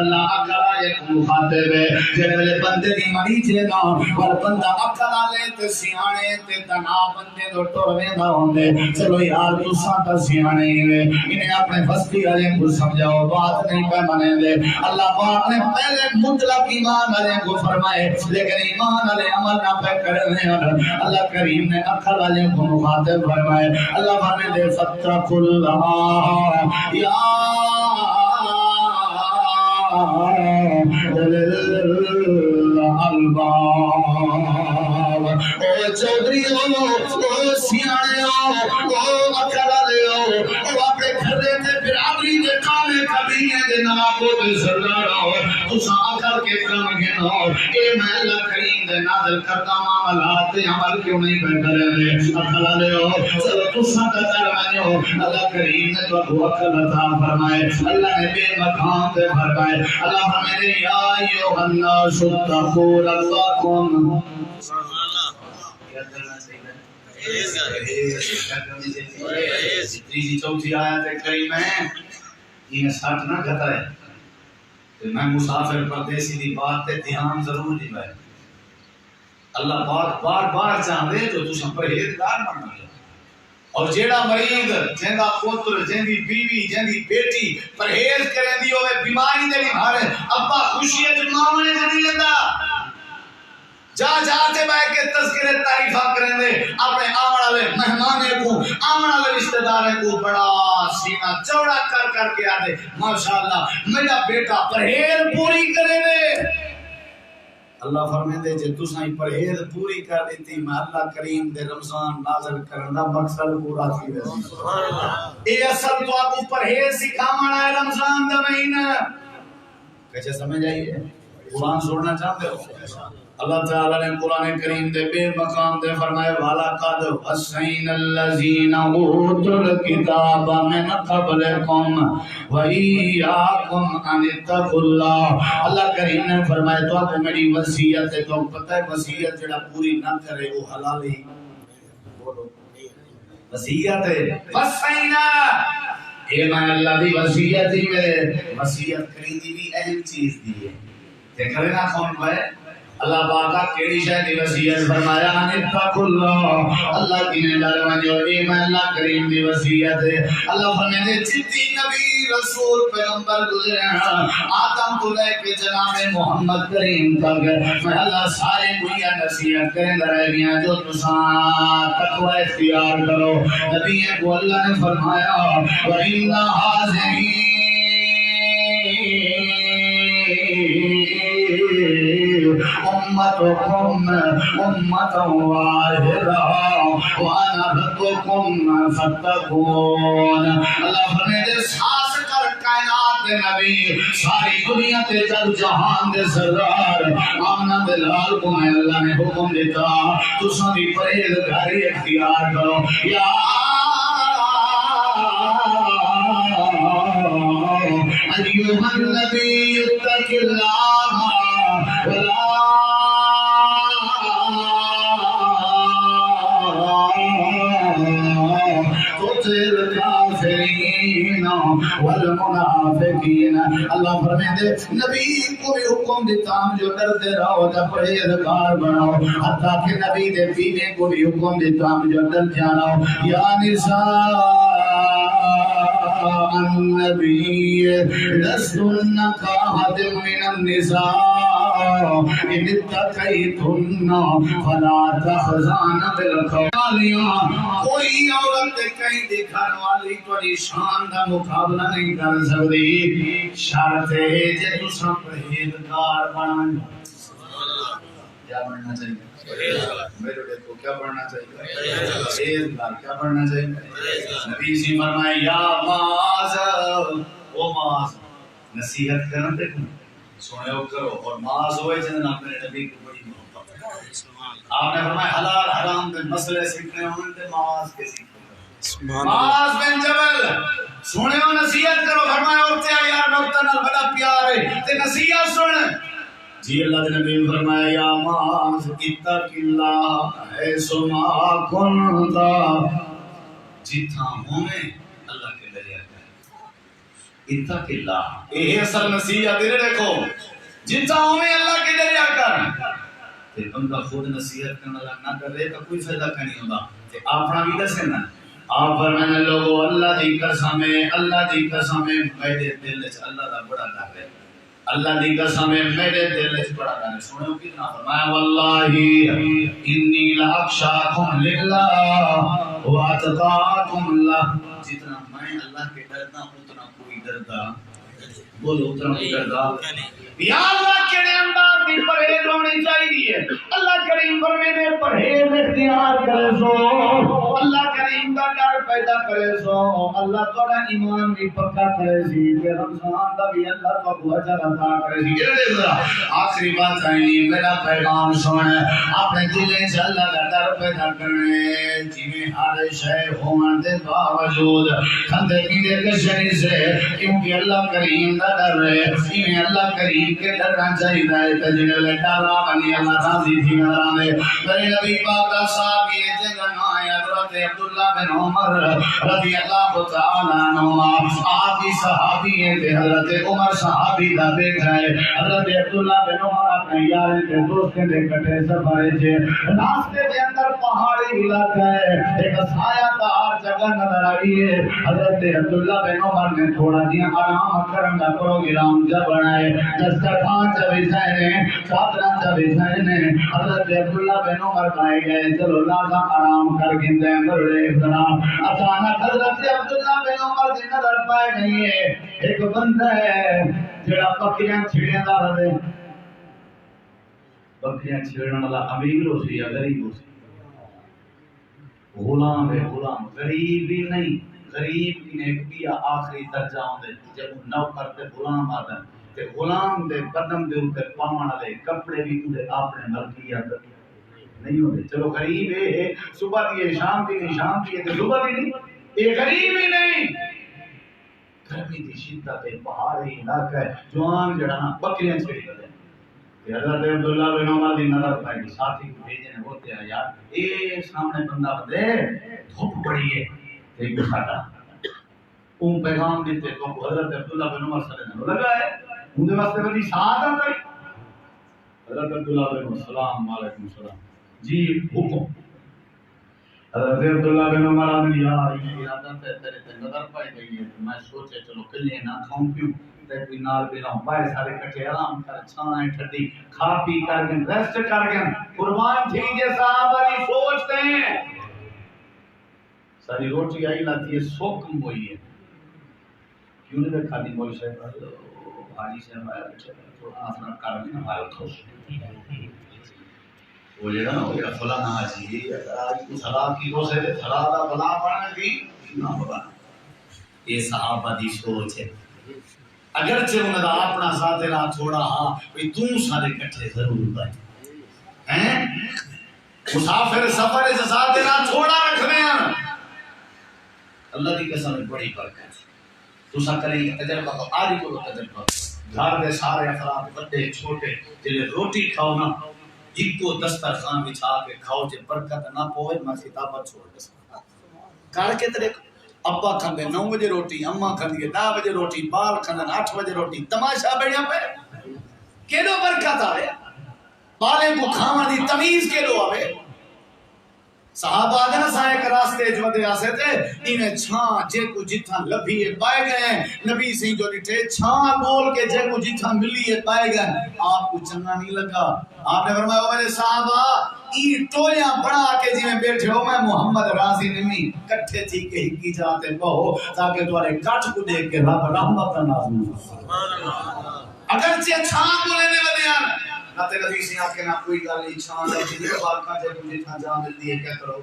اللہ عقل والے کو مخاطب ہے جڑے بندے دی مری جے نا پر بندہ عقل والے تے سیانے تے تنا بندے دو ٹر ویندا ہوندے چلو یار تساں تے سیانے انہیں اپنے بستی والے کو سمجھاؤ بات نہیں پہ منے دے۔ اللہ پاک نے پہلے مطلق ایمان والے کو فرمائے لیکن ایمان والے عمل نہ پہ کرے اللہ کریم نے عقل والے کو مخاطب فرمائے اللہ فرمائے دے فتقوا اللہ یا او چودری او سیانے او عقل والے او اپنے گھر دے برادری دے کامے کبینے دے نوابوں دے سرداروں تساں عقل کے کام گنو اے میں اللہ کریم دے نازل کرتا معاملات تے عمل کیوں نہیں پہ کرے دے عقل والے ہو چلو تساں کا کر منو اللہ کریم نے تو عقل عطا فرمائے اللہ نے بے مقام تے فرمائے اللہ فرمائے یا ایھا الناس اتقوا ربکم تیسری چوتھی آیت کریم ہے یہ سچ نہ گھتا ہے کہ میں مسافر پردیسی دی بات تے دھیان ضرور دی بھائی اللہ پاک بار بار چاہتے جو تساں پرہیزگار بننا اور جیڑا مریض جیندا پتر جیندی بیوی جیندی بیٹی پرہیز کریں دی ہوئے بیماری دے ہارے ابا خوشی ہے جو ماں نے نہیں لیتا جا جاتے بہ کے تذکرے تعریفہ کریں دے اپنے آمن والے مہمانے کو آمن والے رشتہ دارے کو بڑا سینہ چوڑا کر کر کے آتے ماشاءاللہ میرا بیٹا پرہیز پوری کرے دے اللہ فرمائے دے جے تساں پرہیز پوری کر دیتی میں اللہ کریم دے رمضان نازل کرنا مقصد پورا تھی ویسی سبحان اللہ اے اصل تو آپ کو پرہیز سکھاونا ہے رمضان دا مہینہ کیسے سمجھ آئیے قرآن سوڑنا چاہتے ہو اللہ تعالیٰ نے قرآن کریم دے بے مقام دے فرمائے وَلَقَدْ وَصَّيْنَا الَّذِينَ أُوتُوا الْكِتَابَ مِنْ قَبْلِكُمْ وَإِيَّاكُمْ أَنِ اتَّقُوا اللَّهَ اللہ کریم نے فرمایا تو آپ میری وصیت ہے تو پتہ ہے وصیت جڑا پوری نہ کرے وہ حلال ہی بولو وصیت ہے وَصَّيْنَا اے میں اللہ دی وصیت ہی میرے وصیت کری دی بھی اہم چیز دی ہے دیکھ رہے نا کون پہ اللہ پاکا کیڑی شے دی وصیت فرمایا اتقوا اللہ اللہ کی نے ڈر ونجو اے میں اللہ کریم دی وصیت ہے اللہ فرماتے جتنی نبی رسول پیغمبر گزرے ہیں آدم کو لے کے جناب محمد کریم تک میں اللہ سارے کو یہ نصیحت کریں رہ گیا جو تساں تقوی اختیار کرو نبی کو اللہ نے فرمایا وَإِنَّ هَٰذِهِ امتکم امتا واحدا وانا ربکم فاتقون اللہ فرمائے ساس کر کائنات دے نبی ساری دنیا تے جگ جہان دے سردار آمنہ بلال کو میں اللہ نے حکم دیتا تساں بھی پرہیزگاری اختیار کرو یا ایوہ النبی اتق اللہ ولا والمنافقین اللہ فرمائے نبی کو بھی حکم دیتا ہم جو ڈرتے رہو جب پرہیزگار بناؤ حتیٰ کہ نبی دے بیوے کو بھی حکم دیتا ہم جو ڈر جانا یا نساء النبی لستن كأحد من النساء ان اتقیتن فلا تخضعن بالقول کوئی عورت کہیں دکھانے والی تھوڑی شان کا مقابلہ نہیں کر سکتی شرط ہے جے تساں پرہیزگار بننا کیا بننا چاہیے میرے دیکھو کیا پڑھنا چاہیے پرہیزگار کیا پڑھنا چاہیے نبی سے فرمایا یا معاذ او معاذ نصیحت کرنا دیکھو سنے ہو کرو اور معاذ ہوئے جنہاں اپنے نبی کو بڑی محبت آپ نے فرمایا حلال حرام کے مسئلے سیکھنے ہونے تھے معاذ کے سیکھنے معاذ بن جبل سنے ہو نصیحت کرو فرمایا ہوتے ہیں یار نوکتہ نال بڑا پیار ہے تے نصیحت سن جی اللہ نے نبی فرمایا یا معاذ اتق اللہ ایسو ما کنتا جتھا ہونے اللہ کے دریا کر اتق اللہ یہ اصل نصیحت ہے دیکھو جتھا ہونے اللہ کے دریا کر تے بندہ خود نصیحت کرنا نہ کرے تو کوئی فائدہ نہیں ہوتا تے اپنا بھی دسے نا آپ فرمانے لوگو اللہ دی قسم میرے دل وچ اللہ دا بڑا ڈر ہے اللہ دی قسم میرے دل وچ بڑا ڈر ہے سنو کتنا فرمایا واللہ انی لاخشاکم للہ واتقاکم اللہ جتنا میں اللہ کے ڈرتا اتنا کوئی ڈرتا بولو اتنا کوئی ڈرتا یا اللہ کے انداز کی پرہیز ہونی چاہیے اللہ کریم فرماتے پرہیز اختیار کرے سو اللہ کریم کا ڈر پیدا کرے سو اللہ تھوڑا ایمان بھی پکا کرے سی کہ رمضان دا بھی اللہ کو بہت اجر عطا کرے سی آخری بات ہے میرا پیغام سن اپنے دل وچ اللہ کا ڈر پیدا کرنے جویں ہر شے ہون دے باوجود کھندے پیندے کشری سے کیونکہ اللہ کریم دا ڈر ہے ایویں اللہ کریم کے ڈرنا چاہیے ہے جنہیں ڈرا بنی اللہ راضی تھی نظرانے میرے نبی پاک کا صحابی ہے جنگا نام حضرت عبداللہ بن عمر رضی اللہ تعالیٰ عنہ آپ ہی صحابی ہیں کہ حضرت عمر صحابی دا بیٹا ہے حضرت عبداللہ بن عمر اپنے یار کے دوست کے کٹے سفر ہے راستے کے اندر پہاڑی علاقہ ہے ایک سایہ دار جگہ جگہ نظر آئی ہے. حضرت عبداللہ بن عمر نے تھوڑا جہا آرام کرن دا پروگرام جب بنائے دسترخوان چ بچھائے نے چادراں چ بچھائے نے. حضرت عبداللہ بن عمر کہے گئے چلو لاگا آرام کر کے دے مرے سلام. اچانک حضرت عبداللہ بن عمر دی نظر پائے گئی ہے ایک بندہ ہے جڑا بکریاں چھڑیاں دا رہے. بکریاں چھڑن والا امیر ہو سی یا غریب ہو سی؟ غلام ہے. غلام غریب بھی نہیں, غریب کی نیکی آخری درجہ ہوندے جب نوکر تے غلام آدم تے غلام دے قدم دے اوپر پاون والے کپڑے بھی اودے اپنے ملکیت نہیں ہوندے. چلو غریب ہے صبح دی شام دی نہیں, شام دی تے صبح دی نہیں, اے غریب ہی نہیں. گرمی دی شدت ہے, پہاڑی علاقہ ہے, جوان جڑا نا بکریاں چھڑی کرے. حضرت عبداللہ بن عمر دی نظر پائی گئی, ساتھی کو بھیجنے ہوتے ہیں یار اے سامنے بندہ بدے دھوپ پڑی ہے ایک ساڈا اون پیغام دیتے تو حضرت عبداللہ بن عمر صلی اللہ علیہ وسلم لگا ہے اون دے واسطے بڑی ساتھ آتا ہے. حضرت عبداللہ بن عمر السلام علیکم السلام جی حکم. حضرت عبداللہ بن عمر آدمی یار یہ عادت ہے تیرے تے نظر پائی گئی ہے میں سوچے چلو کلے نہ کھاؤں پیوں تے کوئی نال بھی نہ پائے سارے کٹھے آرام کر چھائیں ٹھڈی کھا پی کر کے ریسٹ کر کے قربان تھی جے صحابہ دی سوچتے ہیں. ساری روٹی آئی لاتی ہے سوکم ہوئی ہے کیوں نہیں کھا دی مول صاحب حاجی صاحب آیا بیٹھے تھوڑا اپنا کر بھی نہ آیا خوش وہ جڑا نا وہ فلانا حاجی آج کو سلام کی ہو سے سلام دا بلا پڑھنے دی نہ بلا. یہ صحابہ دی سوچ ہے. اگرچہ انہوں نے اپنا ساتھ راہ چھوڑا ہاں بھی تم سارے کٹھے ضرور بھائی ہیں مسافر سفر سے ساتھ راہ چھوڑا رکھ رہے ہیں. اللہ کی قسم بڑی برکت ہے. تو سا کریں گے تجربہ کو آدھی کو تجربہ گھر دے سارے افراد بڑے چھوٹے جلے روٹی کھاؤ نا ایک کو دسترخوان بچھا کے کھاؤ جے برکت نہ پوے میں خطابت چھوڑ دے کار کے طرح ابا کھندے 9 بجے روٹی, اماں کھندے 10 بجے روٹی, بال کھندے 8 بجے روٹی. تماشا بڑھیا پہ کیڑو برکت آوے بالے کو کھاون دی تمیز کیڑو آوے. صحابہ آدھے نا سائے کے راستے جو دے آسے تھے انہیں چھاں جے کو جتھاں لبھی ہے پائے گئے ہیں. نبی سے جو لٹھے چھاں بول کے جے کو جتھاں ملی ہے پائے گئے. آپ کو چنگا نہیں لگا, آپ نے فرمایا میرے صحابہ ای ٹولیاں بڑھا کے جی میں بیٹھے ہو میں محمد راضی نمی کٹھے تھی کہ ہکی جاتے بہو تاکہ تمہارے کٹ کو دیکھ کے رب رحمت نازل ہو. اگرچہ چھاں کو لینے والے ہیں نہ تے نبی سے آکے نہ کوئی گل نہیں چھاں دا جی بات کا جے تجھے تھا جا ملتی ہے کیا کرو.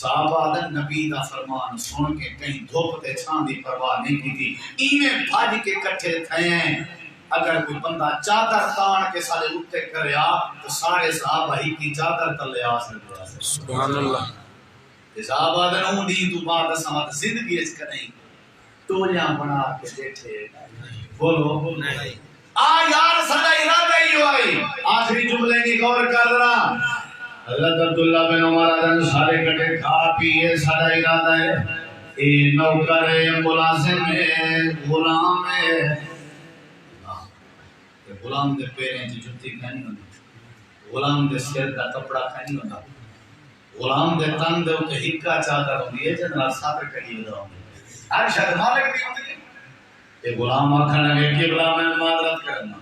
صحابہ دا نبی دا فرمان سن کے کہیں دھوپ تے چھاں دی پرواہ نہیں کی تھی. ایویں بھاج کے کٹھے تھے ہیں. اگر کوئی بندہ چادر تان کے سارے اٹھتے کریا تو سارے صحابہ ہی کی چادر تلے آ سکتے ہیں. سبحان اللہ. صحابہ دا نوں دی تو بعد سمات زندگی اس کریں ٹولیاں بنا کے بیٹھے بولو نہیں آ یار سدا ارادہ ہی ہوئی. آخری جملے کی غور کر رہا حضرت عبداللہ بن عمر آدم سارے کٹے کھا پیے سدا ارادہ ہے اے نوکر ملازم غلام ہے. غلام دے پیریں چ جُتی کھانی ہوندی, غلام دے سر دا کپڑا کھانی ہوندا, غلام دے تن دے اوتے ہکا چادر ہوندی ہے جے نال ساتھ کڑی ہوندا ہوندا. ہر شے مالک دی ہوندی ہے. تے غلام آکھن لگے کہ غلام میں معذرت کرنا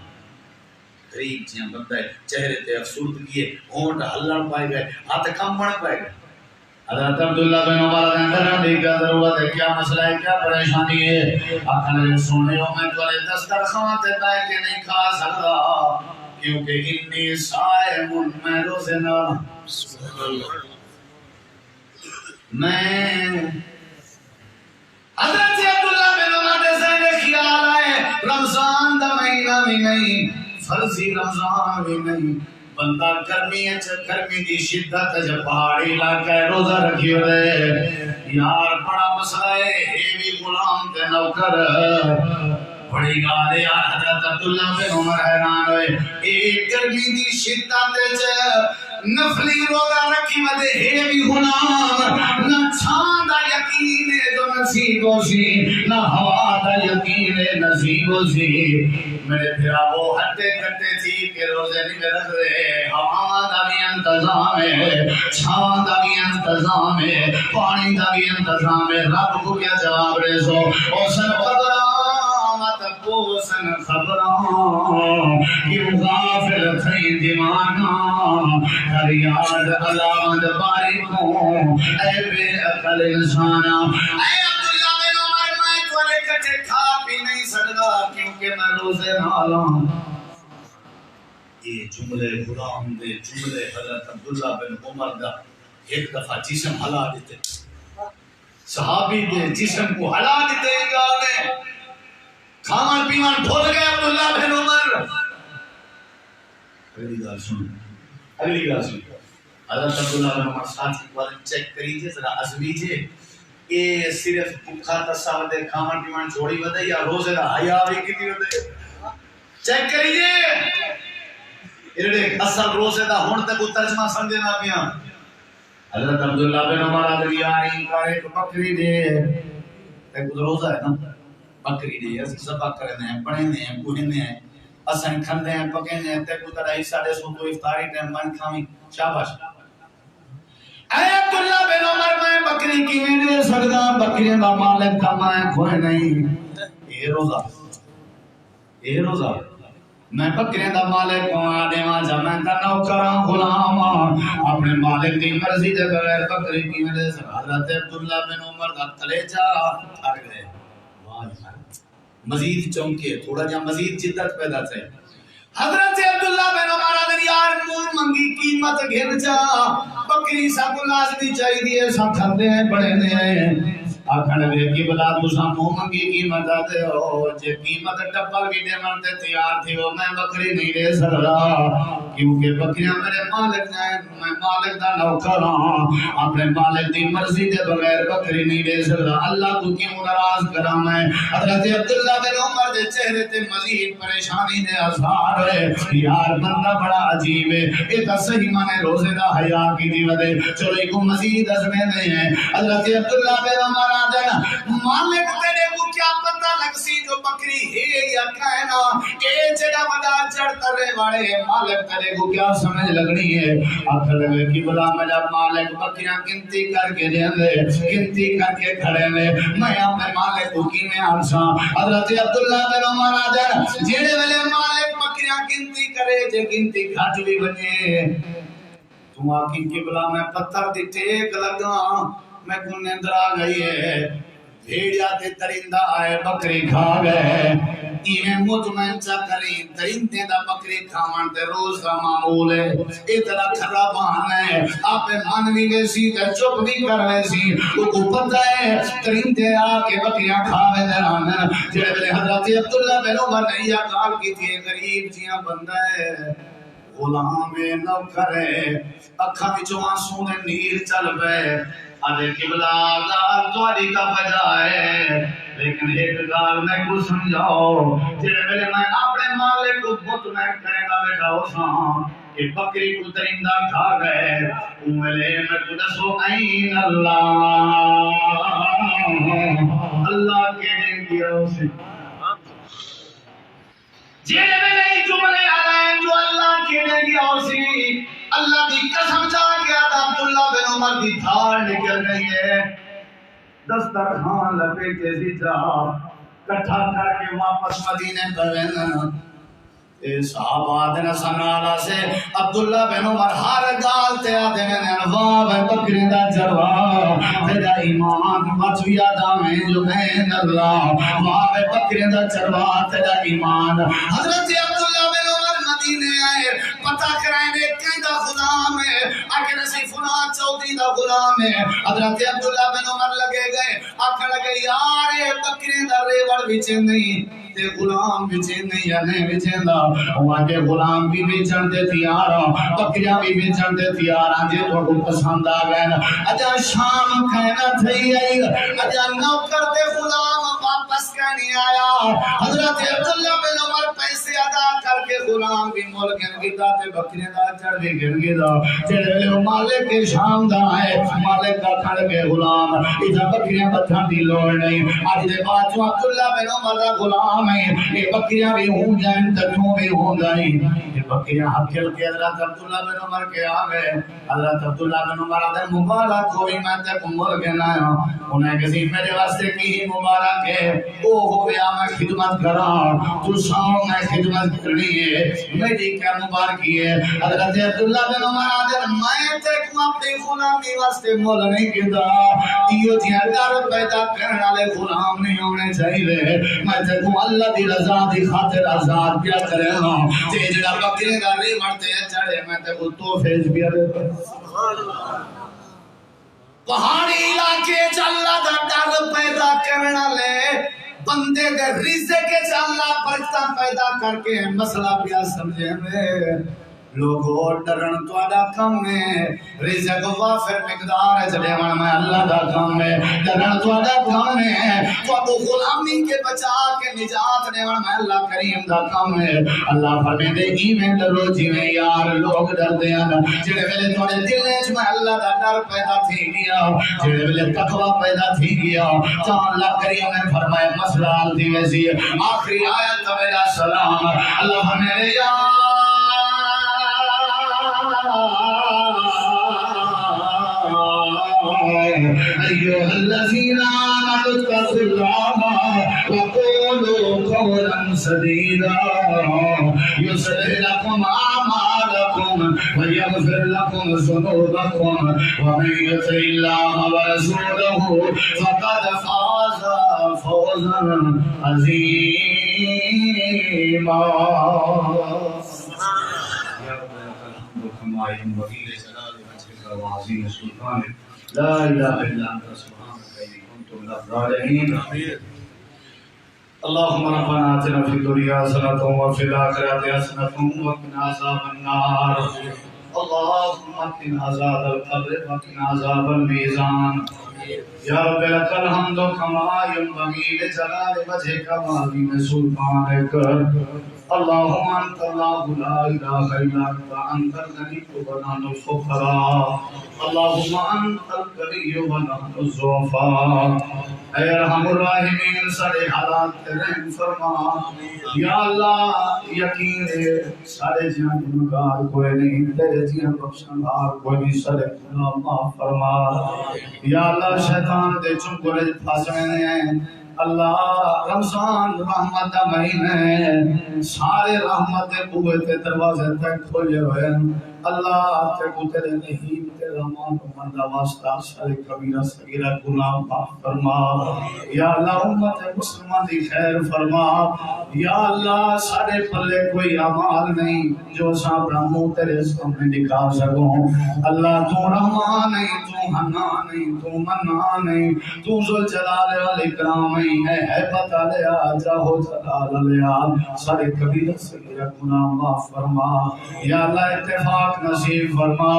غریب جیاں بندہ ہے چہرے تے افسردگی ہے ہونٹ ہلن پائے گئے ہاتھ کمبن پائے گئے. حضرت عبداللہ بن عمر نے اندر دی کیا ضرورت ہے کیا مسئلہ ہے کیا پریشانی ہے. آخر نے سننے ہو میں تمہارے دسترخوان تے بیٹھ کے نہیں کھا سکتا کیونکہ انی صائم میں روزے نہ میں. حضرت عبداللہ بن عمر نے ذہن خیال آئے رمضان دا مہینہ بھی نہیں فرضی رمضان بھی نہیں بندہ گرمی دی شدت جب پہاڑی علاقہ ہے روزہ رکھی ہو رہے یار بڑا مسئلہ ہے یہ بھی غلام تے نوکر بڑی گال ہے یار. حضرت عبداللہ بن عمر حیران ہوئے ایک گرمی دی شدت نفلی روزہ رکھی ودے ہے بھی غلام نہ چھان دا یقین ہے جو نصیب ہو سی نہ ہوا دا یقین ہے نصیب ہو سی. میرے پھرا وہ ہٹے کٹے تھی کہ روزے نہیں میں رکھ رہے ہوا دا بھی انتظام ہے، چھاواں دا بھی انتظام ہے، پانی دا بھی انتظام ہے۔ رب کو کیا جواب دے سو او سن خبراں مت پوسن خبراں کیوں غافل تھئی دیوانہ کر یاد علامت باری کو اے بے عقل انسانا۔ اے عبداللہ بن عمر میں تھوڑے کٹے کھا پی نہیں سکتا کیونکہ میں روزے نالاں۔ یہ جملے غلام دے جملے حضرت عبداللہ بن عمر دا ایک دفعہ جسم ہلا دیتے، صحابی دے جسم کو ہلا دیتے گالے کھامان پیمان بھول گئے عبداللہ بن عمر۔ اگلی گال سن، اگلی گال سن، حضرت عبداللہ بن عمر ساتھی کو چیک کریجئے ذرا ازمیجئے یہ صرف بکھا تصاوت دے کھامان پیمان چھوڑی ودے یا روزے دا حیاء بھی کتی ودے، چیک کریجئے ایرے اصل روزے دا ہون تک ترجمہ سمجھے نہ پیا۔ حضرت عبداللہ بن عمر آدھری آئیں کا ایک بکری دے، ایک روزہ ہے نا بکری دے، اس سبا کرنے ہیں پڑھنے ہیں کوہنے ہیں اسن کھندے ہیں پکنے ہیں تے کو تڑائی ساڑھے سو تو افطاری ٹائم من کھاویں شاباش۔ اے عبداللہ بن عمر میں بکری کی میں دے سکتا بکریاں دا مالک کا میں کوئی نہیں، یہ روزہ میں بکریاں دا مالک کو آدے وہاں جمعن دا نوکران غلام اپنے مالک دی مرضی دے بغیر بکری کی میں دے سکتا۔ حضرت عبداللہ بن عمر دا کلیجہ تھار گئے، مزید چونکے تھوڑا جا مزید جدت پیدا تھے۔ حضرت عبداللہ بن عمر آدھر یار مول منگی قیمت گھر جا بکری سا کو لازمی چاہی دیئے سا کھندے ہیں بڑے نے آکھن لے کی بلا تُسا مو منگی قیمت آتے ہو جے قیمت ٹپل بھی دے منتے تیار تھی ہو میں بکری نہیں دے سکتا کیونکہ بکریاں میرے مالک ہیں، میں مالک دا نوکر ہوں، اپنے مالک دی مرضی دے بغیر بکری نہیں دے سکتا۔ اللہ تو کیوں ناراض کرا میں؟ حضرت عبداللہ بن عمر دے چہرے تے مزید پریشانی دے اثار ہے، یار بندہ بڑا عجیب ہے، یہ تا صحیح مانے روزے دا حیاء کی دی ودے چلو ایک مزید عزمیں نہیں ہیں۔ حضرت عبداللہ بن عمر مالک تیرے کو کیا پتہ لگ سی جو بکری ہے یا کہنا اے جڑا وڈا چڑھتا رہے والے مالک تیرے کو کیا سمجھ لگنی ہے؟ آخر لگے کی بلا میرا مالک بکریاں گنتی کر کے دیں دے گنتی کر کے کھڑے میں میں اپنے مالک کو کی میں آنسا۔ حضرت عبداللہ بن عمر آدھر جیڑے والے مالک بکریاں گنتی کرے جے گنتی کھاٹ بھی بنے تم آکی کی بلا میں پتھر دی ٹیک لگا میں کو نیندر آ گئی ہے بھیڑیا تے ترندہ آئے بکری کھا گئے ایویں مطمئن چا کریں ترندے دا بکری کھامان تے روز کا معمول ہے اتنا خرابان ہے آپ من بھی ویسی تے چپ بھی کر ویسی وہ کو پتہ ہے ترندے آ کے بکریاں کھاوے دران جڑے بلے حضرت عبداللہ بن عمر نے یہ کال کی تھی غریب جیاں بندہ ہے غلام نوکر ہے اکھا وچوں آنسوں دے نیر چل پئے آدھے قبلہ گال تواری کا بجائے لیکن ایک گال میں کو سمجھاؤ جڑے میرے میں اپنے مالک کو مطمئن کرنے گا بیٹا ہو ساں کہ بکری کو درندہ کھا گئے میرے میں کو دسو این اللہ کے دیں گیا اسے جیڑے میں نہیں جملے آ رہے ہیں جو اللہ کے دیں گیا اسے اللہ دی قسم چاہ گیا تھا عبداللہ بن عمر دی دھار نکل رہی ہے دسترخوان لپیٹے سی جا کٹھا کر کے واپس مدینے پروین صحابہ آدھنا سنالا سے عبداللہ بن عمر ہر گال تے آدھنے انواع بکری دا جروا تیرا ایمان بچویا دامیں جو بین اللہ واہ بکری دا جروا تیرا ایمان حضرت عبداللہ بن عمر مدینے آئے پتہ کرائنے کہیں دا غلام ہے آکے نسی فلان چودری دا غلام ہے حضرت عبداللہ بن عمر لگے گئے آکے لگے یارے بکری دا ریوڑ بچے نہیں تے غلام بچین نہیں یا نہیں بچین دا وہاں کے غلام بھی بچن دے تیارا بکریاں بھی بچن دے تیارا جے تو کو پسند آ گئے اجا شام کہنا تھی آئی اجا نوکر دے غلام واپس کہنی آیا حضرت عبداللہ بن عمر پیسے ادا کر کے غلام بھی مول گن گیتا تے بکریاں دا چڑھ بھی گن گیتا جڑے لے مالک کے شام دا ہے مالک کا کھڑ کے غلام ادھا بکریاں بتھان دی لوڑ نہیں آج دے بعد جو عبداللہ بن عمر دا غلام یہ بکریاں بھی ہوں جائیں تکوں بھی ہوں جائیں بکیاں حقل کے حضرت عبداللہ بن عمر کے آگے حضرت عبداللہ بن عمر آدھے مبارک ہوئی میں تے کمبر کے نایا انہیں کسی میرے واسطے کی مبارک ہے او ہو گیا میں خدمت کرا تو ساؤں میں خدمت کرنی ہے میری کیا مبارکی ہے حضرت عبداللہ بن عمر آدھے میں تے کم اپنی غلامی واسطے مول نہیں کیتا یہ تیار دار پیدا کرنے والے غلام نہیں ہونے چاہیے میں تے کم اللہ دی رضا دی خاطر آزاد کیا کرے ہاں تے جڑا بکرے دا ری مرتے چڑھے میں تے کو توفیج بھی دے پہاڑی علاقے چلا دا ڈر پیدا کرنے والے بندے دے رزق کے چلا پرچتا پیدا کر کے مسئلہ پیا سمجھے میں لوگوں ڈرن تو ادا کم ہے رزق وافر مقدار ہے چلے میں اللہ دا کم ہے ڈرن تو ادا کم ہے تو غلامی کے بچا کے نجات دے میں اللہ کریم دا کم ہے اللہ فرمے دے ایویں ڈرو جویں یار لوگ ڈردے ہیں جڑے ویلے تواڈے دل وچ میں اللہ دا ڈر پیدا تھی گیا جڑے ویلے تقوی پیدا تھی گیا تو اللہ کریم نے فرمایا مسئلہ حل تھی ویسی آخری آیت میرا سلام اللہ میرے یار أيها الذين آمنوا اتقوا الله وقولوا قولا سديدا يصلح لكم أعمالكم ويغفر لكم ذنوبكم ومن يطع الله ورسوله فقد فاز فوزا عظيما كما ينبغي لجلال وجهك وعظيم سلطانك لا اله الا انت سبحانك اني كنت من الظالمين اللهم ربنا آتنا في الدنيا حسنة وفي الآخرة حسنة وقنا عذاب النار اللهم قنا عذاب القبر وقنا عذاب الميزان یا رب لك الحمد كما ينبغي لجلال وجهك وعظيم سلطانك اللهم انت الله لا اله الا انت الغني ونحن الفقراء اللهم انت الغني ونحن الضعفاء اے ارحم الراحمین سارے حالات رحم فرما یا اللہ یقین ہے سارے جہاں گناہگار کوئی نہیں تیرے جہاں بخشنہار کوئی نہیں سارے گناہ معاف فرما یا اللہ شیطان دے چنگورے پھاسوے ہیں اللہ رمضان رحمت دا مہینے سارے رحمت دے قوت دروازے تک کھولے ہوئے اللہ تے کو تیرے نہیں تیرا مان کو مندہ واسطہ سارے کبیرہ صغیرہ گناہ معاف فرما یا اللہ امت مسلمان دی خیر فرما یا اللہ سارے پلے کوئی اعمال نہیں جو سامنا منہ تیرے سامنے دکھا سکوں اللہ تو رحمان نہیں تو حنان نہیں تو منان نہیں تو ذوالجلال والاکرام نہیں ہے پتہ لیا جاہو جلال لیا سارے کبیرہ صغیرہ گناہ معاف فرما یا اللہ اتفاق نصیب فرما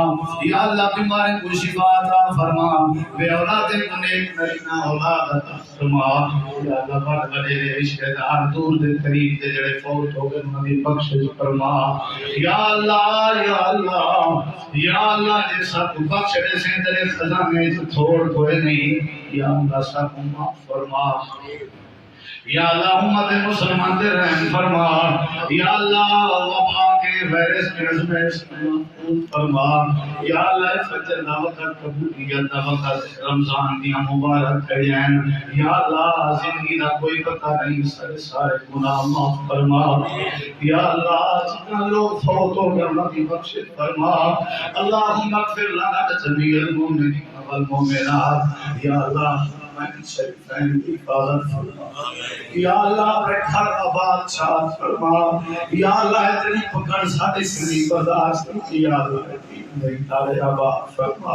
یا اللہ بیمارے کو شفا عطا فرما بے اولاد کو نیک نرینہ اولاد عطا فرما یا اللہ بڑے بڑے رشتہ دار دور دے قریب دے جڑے فوت ہو گئے انہاں دی بخشش فرما یا اللہ یا اللہ یا اللہ جے سب بخش دے سے تیرے خزانے تو تھوڑ کوئی نہیں یا اللہ سب معاف فرما یا اللہ امت مسلمان دے رحم فرما یا اللہ وبا کے وائرس کے ازمائش میں محفوظ فرما یا اللہ فجر دا وقت قبولیت دا وقت رمضان دیا مبارک ہیں یا اللہ زندگی دا کوئی پتہ نہیں سارے گناہ معاف فرما یا اللہ جتنا لوگ فوت ہو گئے اللہ کی بخشش فرما اللہم اغفر لنا جمیع المؤمنین والمؤمنات یا اللہ شریفین کی حفاظت فرما یا اللہ اپنے گھر آباد شاد فرما یا اللہ اتنی پکڑ ساڑے سنی برداشت کی یا اللہ اتنی تارے آباد فرما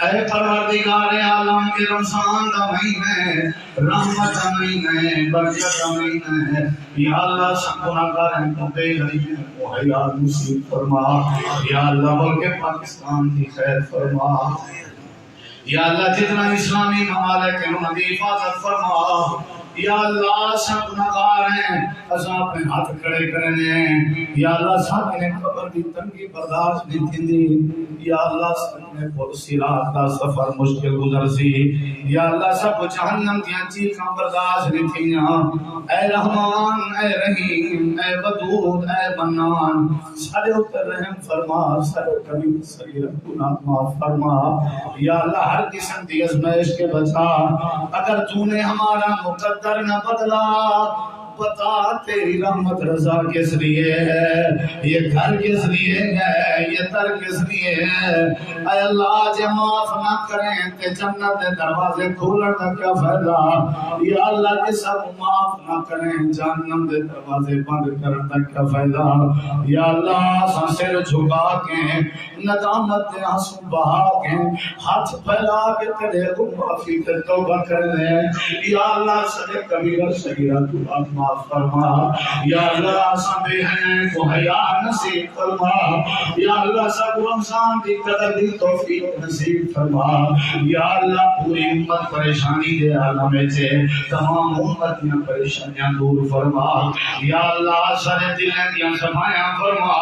اے پروردگار عالم کے رمضان دا مہینے رحمت دا مہینے برکت دا مہینے یا اللہ سب گناہگار ہیں تو بے غریب کو حیات نصیب فرما یا اللہ ملک پاکستان کی خیر فرما یا اللہ جتنا اسلامی ممالک ہیں انہوں نے حفاظت فرما یا اللہ سب گناہگار ہیں اساں اپنے ہاتھ کھڑے کرنے ہیں یا اللہ سب نے قبر دی تنگی برداشت نہیں تھیندی یا اللہ سب نے پور صراط دا سفر مشکل گزر سی یا اللہ سب جہنم دیاں چیخاں برداشت نہیں تھیاں اے رحمان اے رحیم اے ودود اے منان سارے اوپر رحم فرما سارے کبھی صغیر گناہ معاف فرما یا اللہ ہر قسم کی آزمائش کے بچا اگر تو نے ہمارا مقدر نہ بدلا بتا تیری رحمت رضا کس لیے ہے یہ گھر کس لیے ہے یہ در کس لیے ہے اے اللہ جے معاف نہ کریں تے جنت کے دروازے کھولن کا کیا فائدہ یا اللہ کے سب معاف نہ کریں جہنم کے دروازے بند کرن کا کیا فائدہ یا اللہ سان سر جھکا کے ندامت دے آنسو بہا کے ہاتھ پھیلا کے تیرے کو معافی تے توبہ کرنے یا اللہ سارے کبیرہ صغیرہ تو معاف فرما یا اللہ سبے ہیں کو حیا نصیب فرما یا اللہ سب رمضان کی قدر دی توفیق نصیب فرما یا اللہ پوری امت پریشانی دے عالم میں سے تمام امت میں پریشانیاں دور فرما یا اللہ سارے دلیں دیاں صفائیاں فرما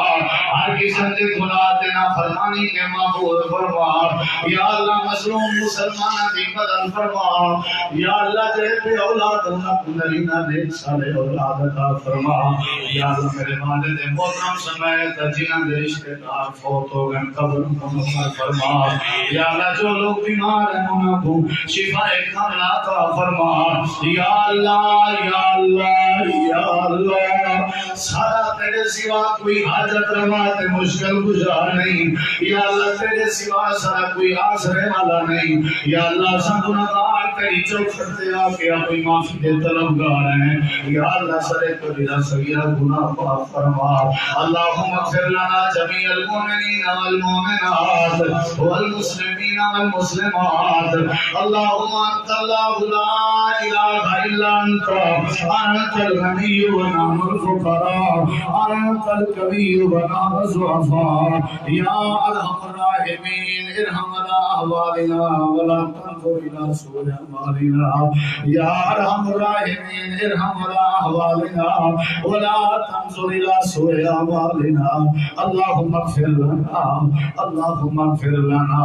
ہر قسم کے گناہ تے نافرمانی کے معفو فرما یا اللہ مظلوم مسلمان کی مدد فرما یا اللہ جے بے اولاد اللہ نرینہ نیک سارے اولاد عطا فرما یا اللہ میرے والد محترم سمیت جنہاں دے رشتہ دار فوت ہو گئے قبر کو نصیب فرما یا اللہ جو لوگ بیمار ہیں انہاں کو شفا کاملہ عطا فرما یا اللہ یا اللہ یا اللہ سارا تیرے سوا کوئی حاجت روا تے مشکل گزار نہیں یا اللہ تیرے سوا سارا کوئی آسرے والا نہیں یا اللہ سب گناہگار تیری چوکھٹ تے آ کے اپنی معافی دے طلبگار ہیں یا اللہ سارے کبیرہ صغیرہ گناہ معاف فرما اللہم اغفر لنا جمیع المؤمنین والمؤمنات والمسلمین والمسلمات اللہم انت اللہ لا الہ الا انت الغنی ونحن الفقراء انت الکبیر ونحن الضعفاء یا ارحم الراحمین ارحم احوالنا ولا تنظر الى سوء اعمالنا یا ارحم الراحمین ارحم احوالنا ولا تنظر الى سوء اعمالنا اللهم اغفر لنا اللهم اغفر لنا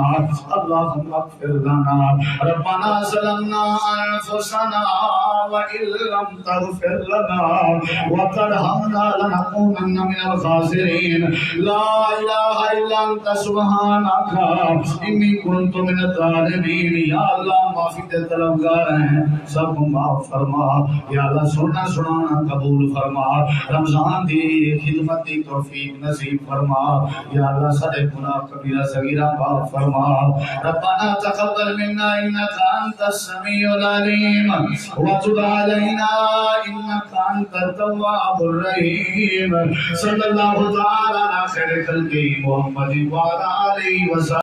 اللهم اغفر لنا ربنا ظلمنا انفسنا وان لم تغفر لنا وترحمنا لنكونن من الخاسرين لا اله الا انت سبحانك انی كنت من الظالمین یا اللہ معافی دے طلبگار ہیں سب کو معاف فرما یا اللہ سننا سنانا قبول فرما رمضان دی خدمت دی توفیق نصیب فرما یا اللہ سارے گناہ کبیرہ صغیرہ معاف فرما ربنا تقبل منا انك انت السميع العليم وتب علينا انك انت التواب الرحيم صلی اللہ تعالی علی خیر خلقہ محمد وعلى آلہ وسلم